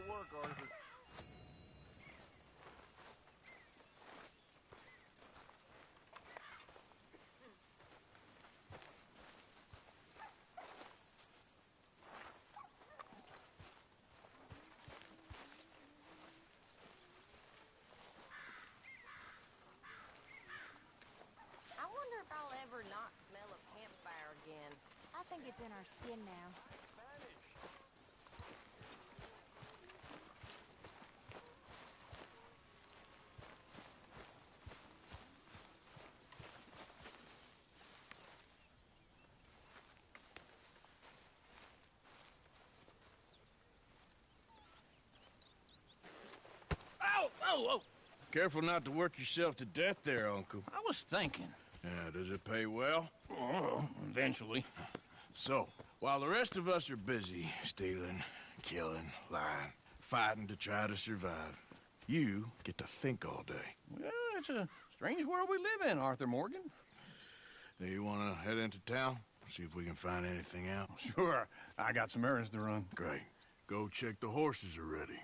work, Arthur. I wonder if I'll ever not smell a campfire again. I think it's in our skin now. Whoa, whoa. Careful not to work yourself to death there, Uncle. I was thinking. Yeah, does it pay well? Oh, eventually. So, while the rest of us are busy stealing, killing, lying, fighting to try to survive, you get to think all day. Well, it's a strange world we live in, Arthur Morgan. Do you want to head into town? See if we can find anything out? Sure. I got some errands to run. Great. Go check the horses are ready.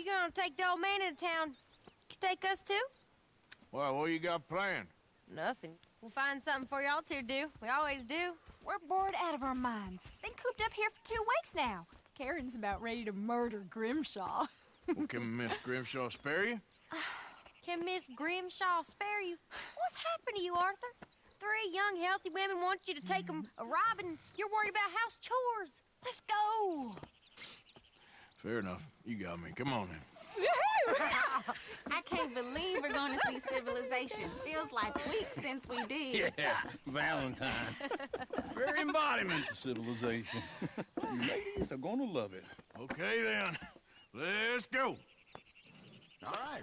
you gonna take the old man into town, you take us too? Well, what you got planned? Nothing. We'll find something for y'all to do. We always do. We're bored out of our minds. Been cooped up here for 2 weeks now. Karen's about ready to murder Grimshaw. Well, can Miss Grimshaw spare you? Can Miss Grimshaw spare you? What's happened to you, Arthur? 3 young, healthy women want you to take them a robbing. You're worried about house chores. Let's go. Fair enough. You got me. Come on then. I can't believe we're going to see civilization. Feels like weeks since we did. Yeah, Valentine. Very embodiment of civilization. You ladies are gonna love it. Okay then. Let's go. All right.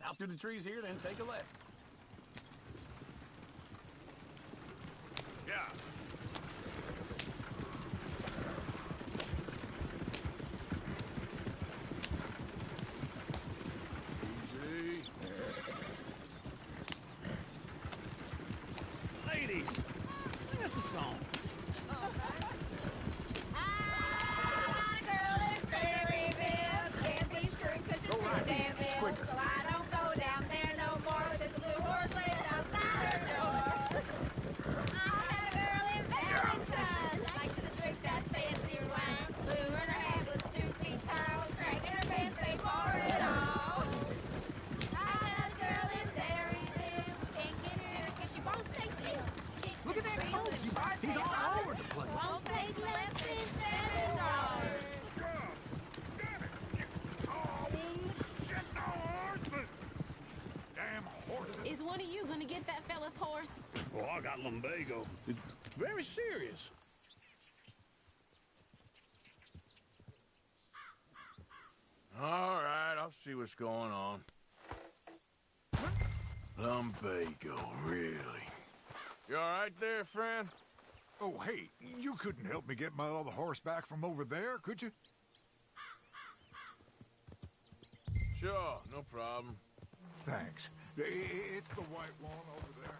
Out through the trees here, then take a left. Yeah. Easy. Ladies, sing us a song. So I don't go down there no more with this blue horse laying outside her door. I had a girl in Valentine, likes to drink that fancy wine. Blue in her hand with 2 feet tall, dragging her pants paid for it all. I had a girl in Berryville, can't get her because she won't stay still. She kicks Look at that heels coach. and barks He's at all her. over the place. Won't take less than $7. Is one of you going to get that fella's horse? Oh, I got lumbago. It's very serious. All right, I'll see what's going on. Lumbago, really? You all right there, friend? Oh, hey, you couldn't help me get my other horse back from over there, could you? Sure, no problem. Thanks. It's the white one over there.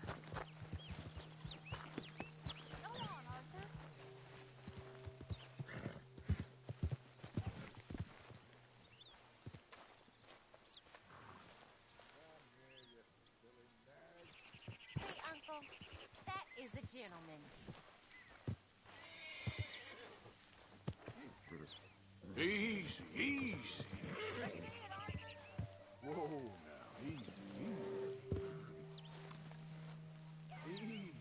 Come on, Arthur. Hey, Uncle, that is a gentleman. Easy, easy. Whoa, now, easy, easy. Easy.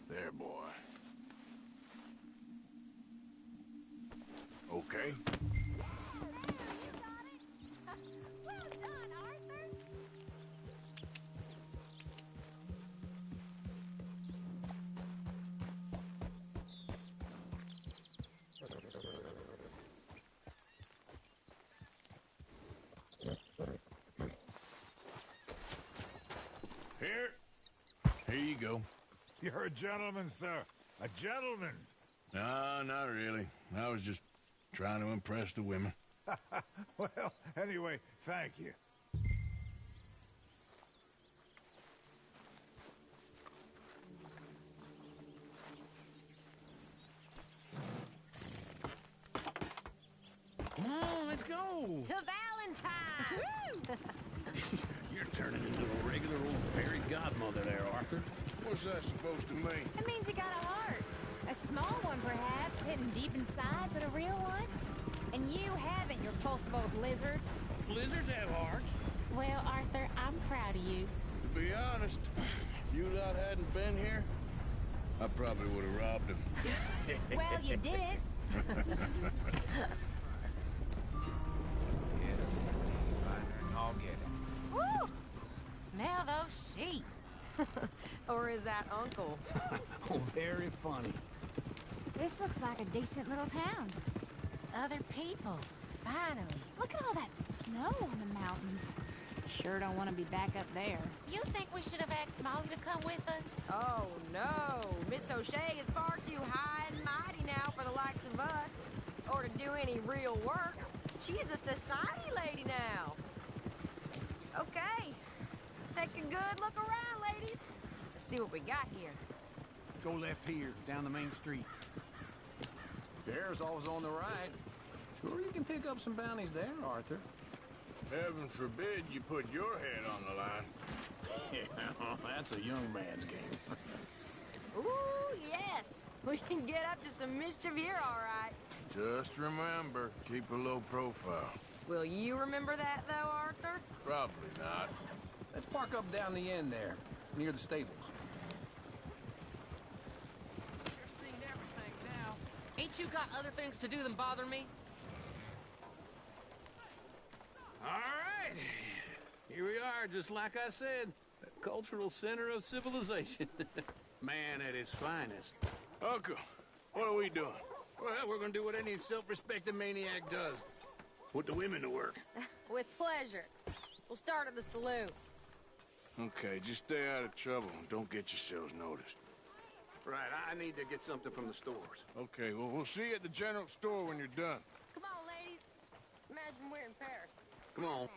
There, boy. Okay. Well done, Arthur. Here you go. You're a gentleman, sir. A gentleman. No, not really. I was just trying to impress the women. Well, anyway, thank you. Come on, let's go. To Valentine! You're turning into a regular old fairy godmother there, Arthur. What's that supposed to mean? It means you got a heart. A small one, perhaps, hidden deep inside, but a real one. And you haven't, you repulsive old lizard. Lizards have hearts. Well, Arthur, I'm proud of you. To be honest, if you lot hadn't been here, I probably would have robbed him. Well, you didn't. Yes. Find her and I'll get it. Woo! Smell those sheep. Or is that Uncle? Oh, very funny. This looks like a decent little town. Other people. Finally. Look at all that snow on the mountains. Sure don't want to be back up there. You think we should have asked Molly to come with us? Oh, no. Miss O'Shea is far too high and mighty now for the likes of us. Or to do any real work. She's a society lady now. Okay. Take a good look around, ladies. Let's see what we got here. Go left here, down the main street. Fair's always on the right. Sure you can pick up some bounties there, Arthur. Heaven forbid you put your head on the line. Yeah, that's a young man's game. Ooh, yes. We can get up to some mischief here, all right. Just remember, keep a low profile. Will you remember that, though, Arthur? Probably not. Let's park up down the end there, near the stables. You're seeing everything now. Ain't you got other things to do than bother me? All right. Here we are, just like I said. The cultural center of civilization. Man at his finest. Uncle, what are we doing? Well, we're gonna do what any self-respecting maniac does. Put the women to work. With pleasure. We'll start at the saloon. Okay, just stay out of trouble and don't get yourselves noticed. Right, I need to get something from the stores. Okay, well, we'll see you at the general store when you're done. Come on, ladies. Imagine we're in Paris. Come on.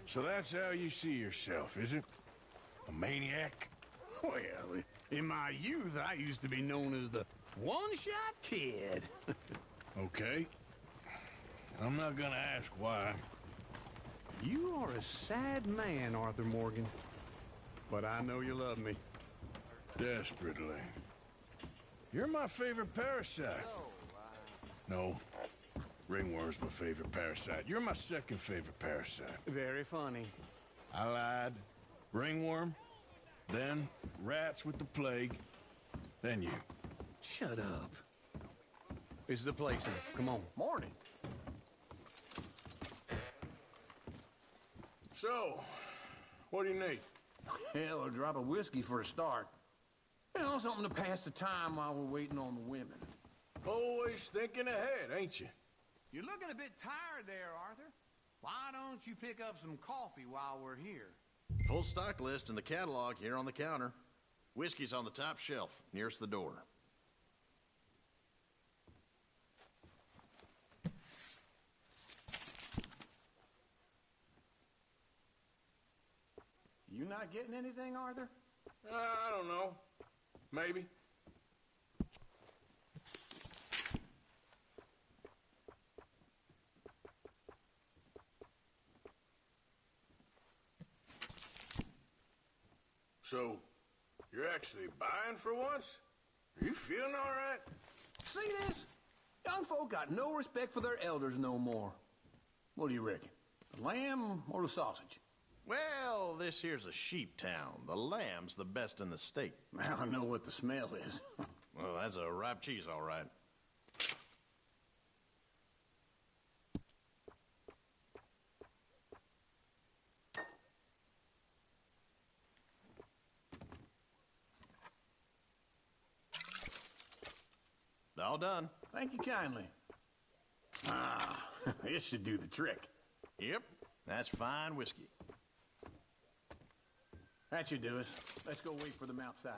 So that's how you see yourself, is it? A maniac? Well, in my youth, I used to be known as the one-shot kid. Okay. I'm not gonna ask why. You are a sad man, Arthur Morgan. But I know you love me. Desperately. You're my favorite parasite. No. Ringworm's my favorite parasite. You're my second favorite parasite. Very funny. I lied. Ringworm. Then rats with the plague. Then you. Shut up. This is the place. Come on. Morning. So, what do you need? Hell, a drop of whiskey for a start. You know, something to pass the time while we're waiting on the women. Always thinking ahead, ain't you? You're looking a bit tired there, Arthur. Why don't you pick up some coffee while we're here? Full stock list in the catalog here on the counter. Whiskey's on the top shelf, nearest the door. You not getting anything, Arthur? I don't know. Maybe. So, you're actually buying for once? Are you feeling all right? See this? Young folk got no respect for their elders no more. What do you reckon? The lamb or the sausage? Well, this here's a sheep town. The lamb's the best in the state. I know what the smell is. Well, that's a ripe cheese, all right. All done. Thank you kindly. Ah, this should do the trick. Yep, that's fine whiskey. That should do us. Let's go wait for them outside.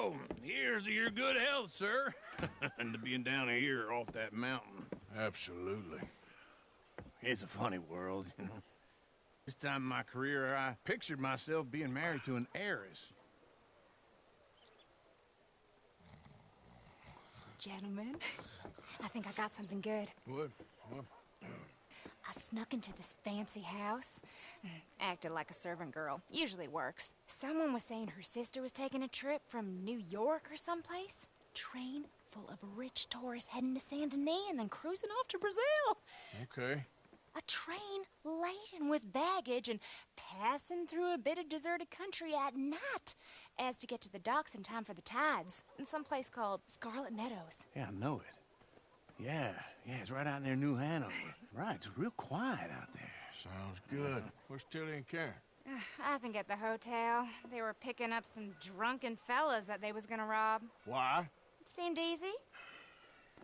Well, here's to your good health, sir. And to being down here off that mountain. Absolutely. It's a funny world, you know. This time in my career, I pictured myself being married to an heiress. Gentlemen, I think I got something good. What? I snuck into this fancy house. Acted like a servant girl. Usually works. Someone was saying her sister was taking a trip from New York or someplace. Train full of rich tourists heading to Saint Denis and then cruising off to Brazil. Okay. A train laden with baggage and passing through a bit of deserted country at night as to get to the docks in time for the tides in some place called Scarlet Meadows. Yeah, I know it. Yeah, it's right out near New Hanover. Right, it's real quiet out there. Sounds good. Where's Tilly and Karen? I think at the hotel. They were picking up some drunken fellas that they was gonna rob. Why? It seemed easy.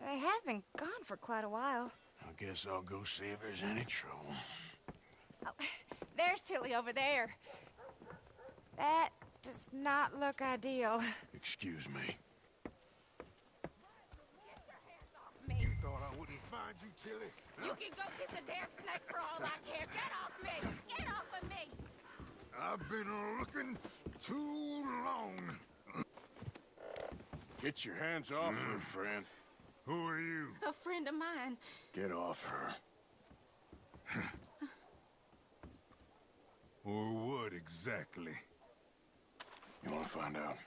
They have been gone for quite a while. I guess I'll go see if there's any trouble. Oh, there's Tilly over there. That does not look ideal. Excuse me. You thought I wouldn't find you, Tilly? You can go kiss a damn snake for all I care. Get off me! Get off of me! I've been looking too long. Get your hands off her, friend. Who are you? A friend of mine. Get off her. Or what exactly? You want to find out?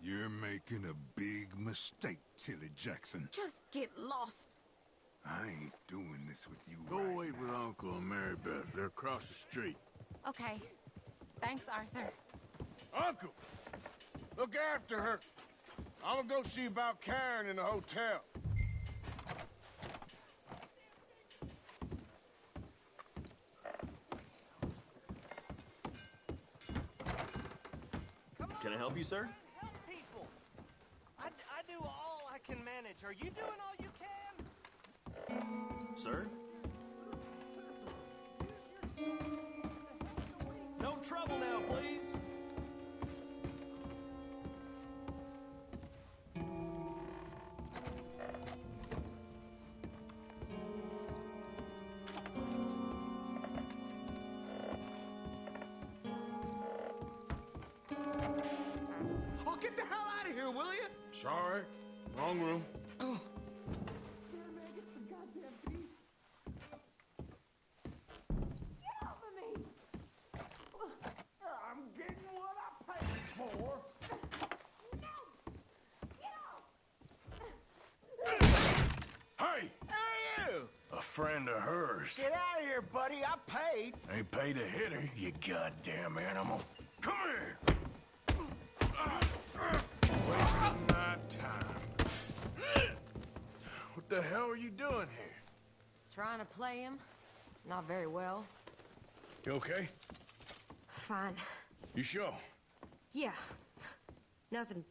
You're making a big mistake, Tilly Jackson. Just get lost. I ain't doing this with you. Go right wait with Uncle and Mary Beth. They're across the street. Okay. Thanks, Arthur. Uncle! Look after her. I'm gonna go see about Karen in the hotel. Can I help you, sir? Help people. I do all I can manage. Are you doing all you can? Sir? No trouble now, please. Oh, get the hell out of here, will you? Sorry. Wrong room. I'm getting what I paid for. Hey! Hey, you! A friend of hers. Get out of here, buddy. I paid. Ain't paid to hit her, you goddamn animal. Come here! Wasting my time. What the hell are you doing here? Trying to play him. Not very well. You okay? Fine. You sure? Yeah. Nothing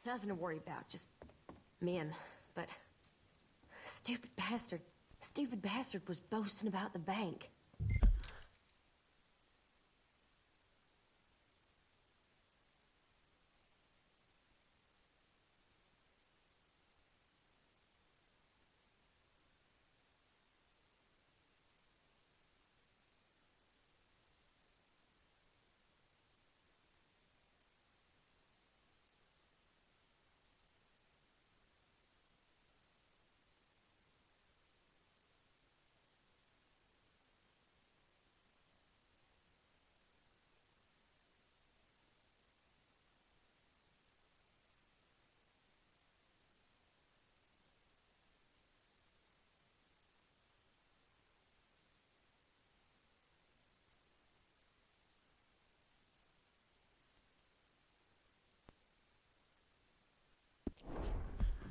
to worry about. Just men. But stupid bastard was boasting about the bank.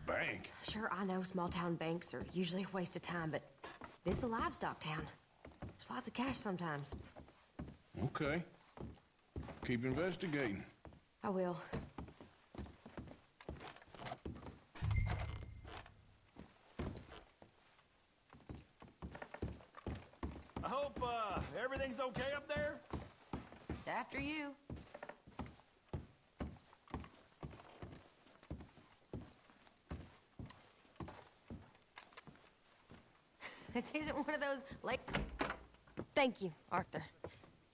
Bank? Sure, I know small-town banks are usually a waste of time, but this is a livestock town. There's lots of cash sometimes. Okay. Keep investigating. I will. I hope, everything's okay up there? After you. This isn't one of those, like... Thank you, Arthur.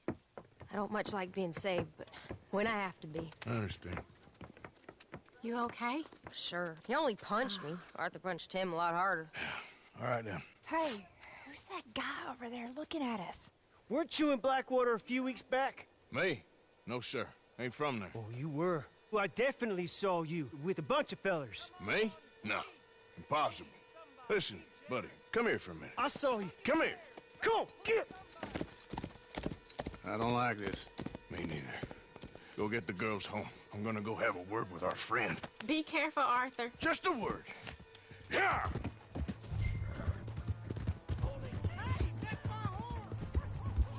I don't much like being saved, but when I have to be. I understand. You okay? Sure. He only punched me. Arthur punched him a lot harder. All right, then. Hey, who's that guy over there looking at us? Weren't you in Blackwater a few weeks back? Me? No, sir. Ain't from there. Oh, you were. Well, I definitely saw you with a bunch of fellers. Me? No. Impossible. Listen, buddy, come here for a minute. I saw you. Come here. Come on, get! I don't like this. Me neither. Go get the girls home. I'm gonna go have a word with our friend. Be careful, Arthur. Just a word. Yeah!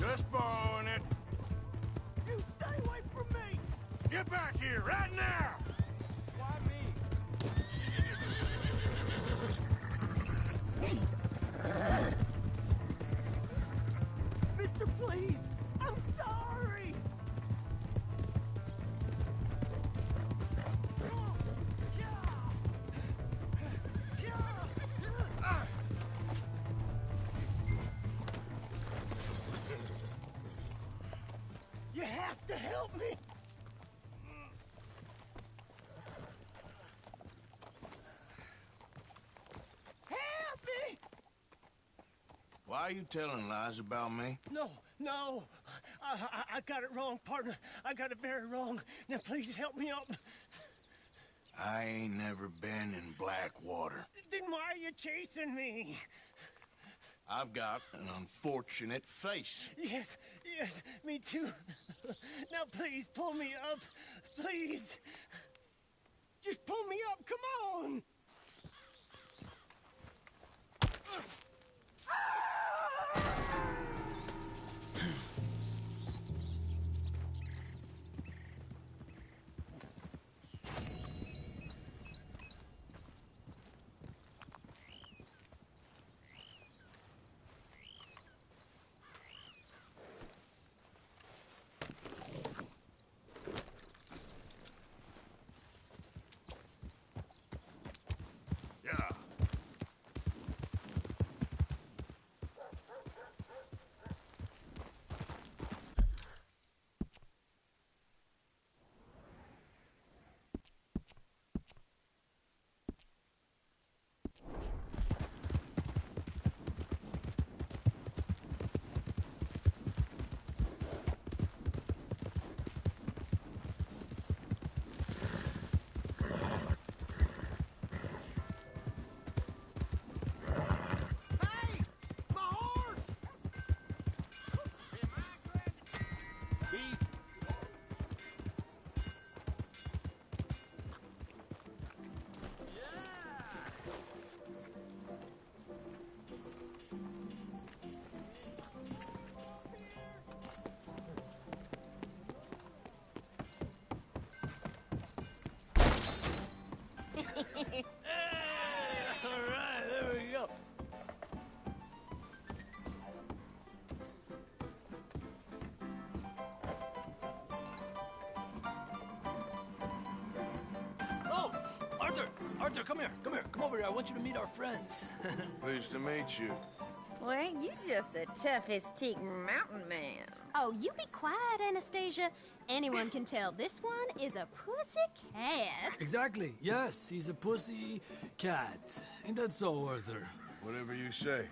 Just borrowing it. You stay away from me! Get back here, right now! Why me? Mister, please! I'm sorry! You have to help me! Help me! Why are you telling lies about me? No, no. I got it wrong, partner. I got it very wrong. Now, please help me up. I ain't never been in Blackwater. Then why are you chasing me? I've got an unfortunate face. Yes, yes, me too. Now, please, pull me up. Please. Just pull me up, come on. All right, there we go. Oh, Arthur, come here, come over here. I want you to meet our friends. Pleased to meet you. Well, ain't you just a toughest teak mountain man? Oh, you be quiet, Anastasia. Anyone can tell this one is a pussy cat. Exactly, yes, he's a pussy cat. Ain't that so, Arthur? Whatever you say.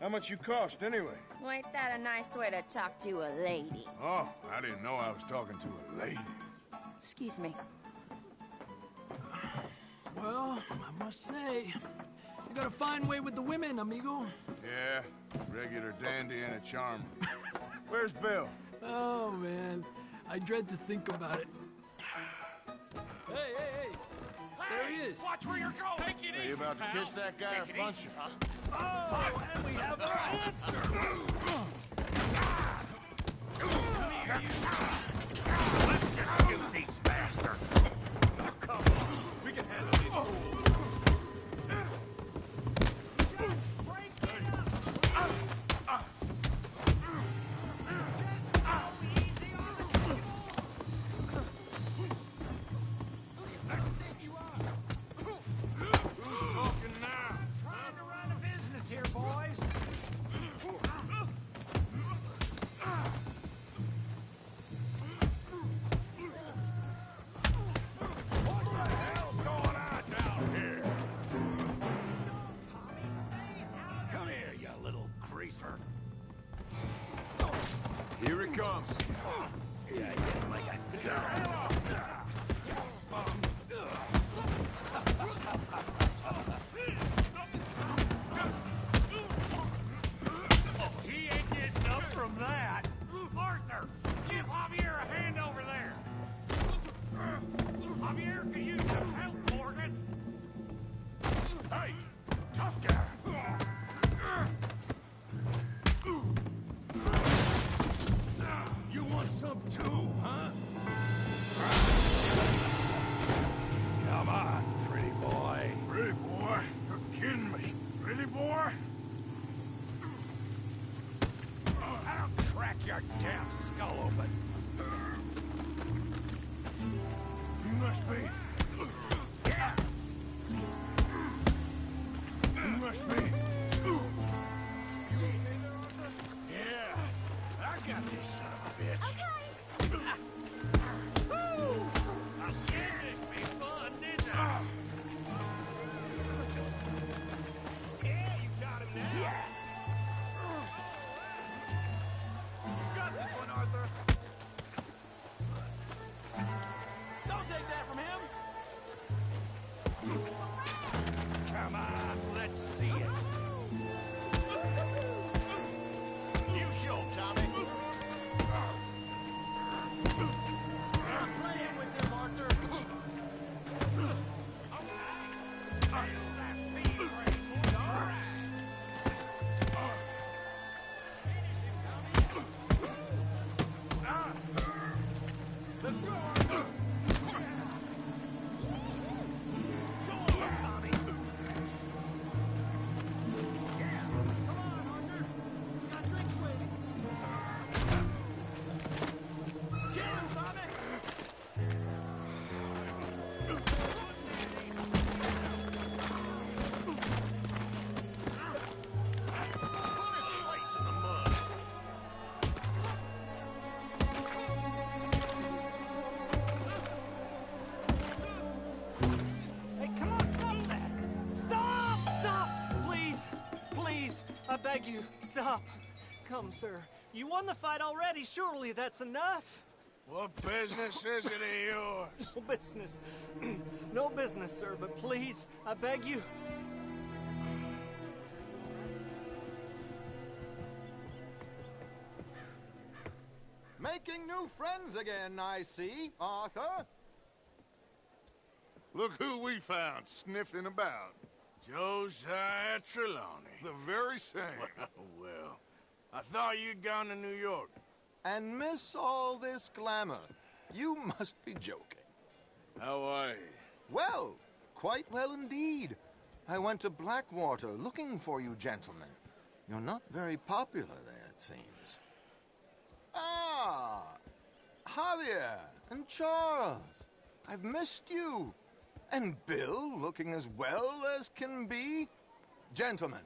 How much you cost, anyway? Well, ain't that a nice way to talk to a lady? Oh, I didn't know I was talking to a lady. Excuse me. Well, I must say, you got a fine way with the women, amigo. Yeah, regular dandy and a charmer. Where's Bill? Oh, man, I dread to think about it. Hey! There he is. Watch where you're going. Take it Are you about to kiss that guy or punch him? Oh, and we have our answer. Come here, you. Let's just shoot these bastards. Come on. We can handle these fools. closer. Here it comes. Yeah, like I down. He ain't getting up from that. Arthur, give Javier a hand over there. Javier can use some help, Morgan. Hey, tough guy. You want some too, huh? Come on, pretty boy. Pretty boy? You're kidding me. Pretty boy? I'll crack your damn skull open. You must be. Yeah. You must be. Yeah, I got this son of a bitch. Okay. I said this be fun, didn't I? Yeah, you got him now. Yeah. You got this one, Arthur. Don't take that from him. Come on, let's see it. You show him, Tommy. Stop playing with him, Arthur. Let's go, Arthur. Go on, Tommy. Yeah, come on, Arthur. We got drinks waiting. Get him, Tommy. Put his face in the mud. Hey, come on, stop that! Stop! Stop! Please! Please! I beg you, stop! Come, sir. You won the fight already. Surely that's enough. What business is it of yours? No business. No business, sir, but please, I beg you. Making new friends again, I see, Arthur. Look who we found sniffing about. Josiah Trelawney. The very same. Well, I thought you'd gone to New York. And miss all this glamour. You must be joking. How are you? Well, quite well indeed. I went to Blackwater looking for you gentlemen. You're not very popular there, it seems. Ah! Javier and Charles. I've missed you. And Bill looking as well as can be. Gentlemen,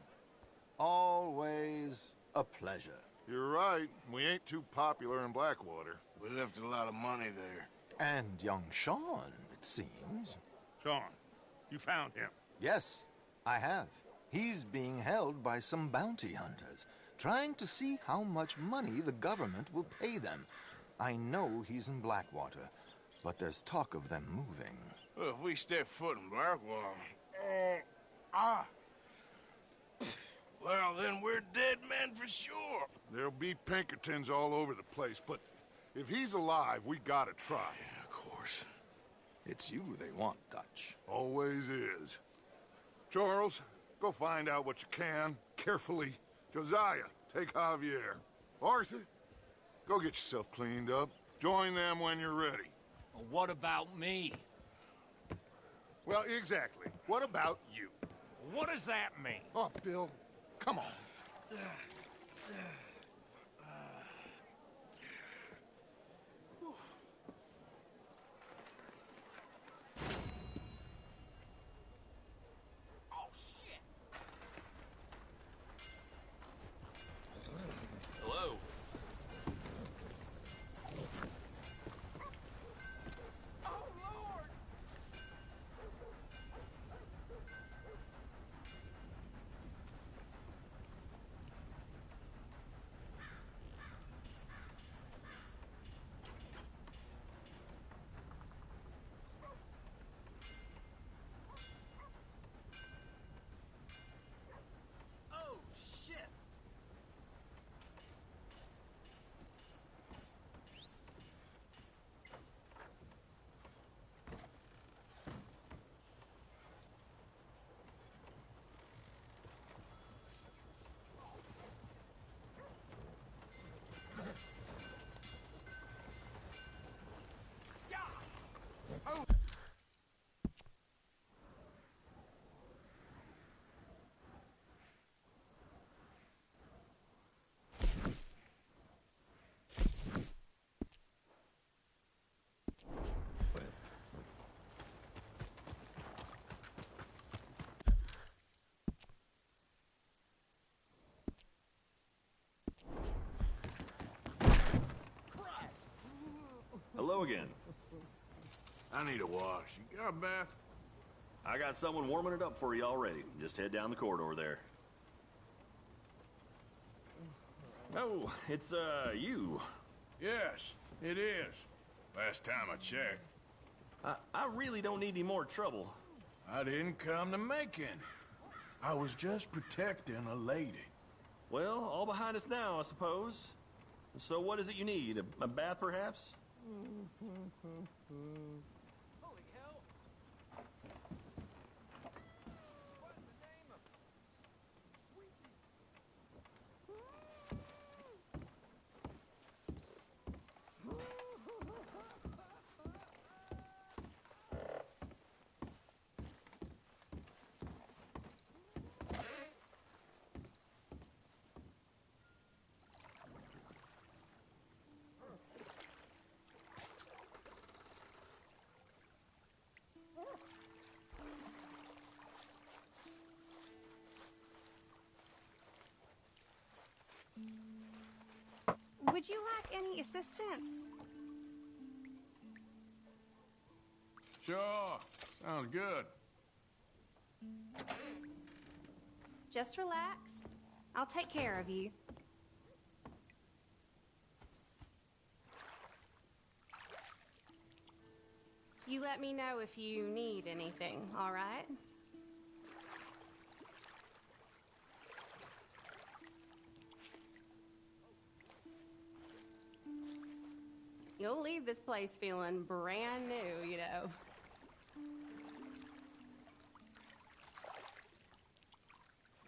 always a pleasure. You're right. We ain't too popular in Blackwater. We left a lot of money there. And young Sean, it seems. Sean, you found him. Yes, I have. He's being held by some bounty hunters, trying to see how much money the government will pay them. I know he's in Blackwater, but there's talk of them moving. Well, if we step foot in Blackwater... Well, then we're dead men for sure. There'll be Pinkertons all over the place, but if he's alive, we gotta try. Yeah, of course. It's you they want, Dutch. Always is. Charles, go find out what you can, carefully. Josiah, take Javier. Arthur, go get yourself cleaned up. Join them when you're ready. Well, what about me? Well, exactly. What about you? What does that mean? Oh, Bill, come on. Hello. Hello again. I need a wash. You got a bath? I got someone warming it up for you already. Just head down the corridor there. Oh, it's, you. Yes, it is. Last time I checked. I really don't need any more trouble. I didn't come to make any. I was just protecting a lady. Well, all behind us now, I suppose. So what is it you need? A bath, perhaps? Holy hell! Would you like any assistance? Sure. Sounds good. Just relax. I'll take care of you. You let me know if you need anything, all right? You'll leave this place feeling brand new, you know.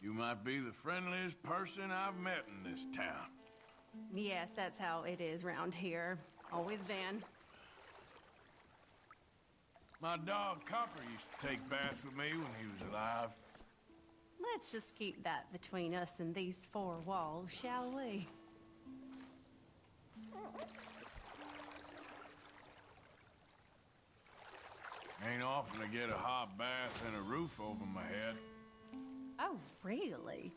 You might be the friendliest person I've met in this town. Yes, that's how it is round here. Always been. My dog Copper used to take baths with me when he was alive. Let's just keep that between us and these four walls, shall we? Ain't often to get a hot bath and a roof over my head. Oh, really?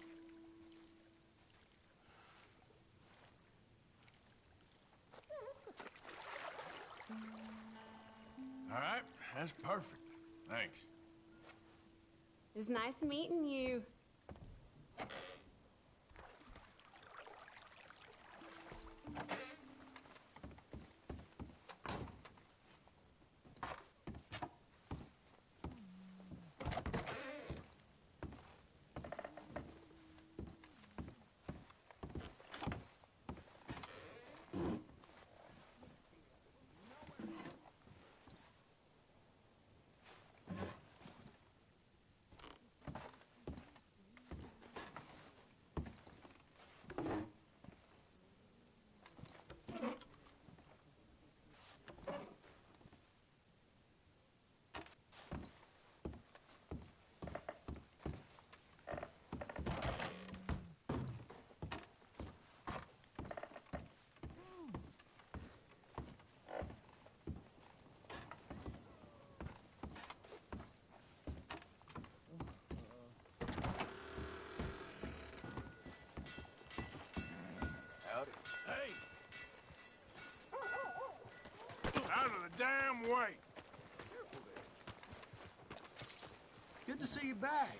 All right, that's perfect. Thanks. It was nice meeting you. Howdy. Hey! Out of the damn way! Good to see you back.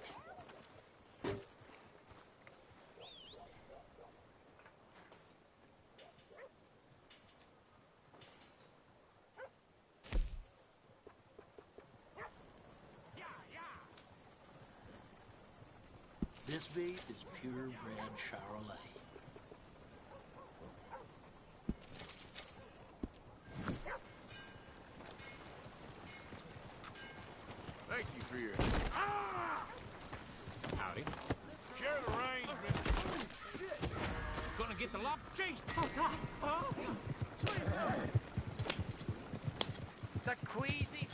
This beef is purebred Charolais. Thank you for your... Howdy. Share the range, Mr. Gonna get the lock? Jeez! The queasy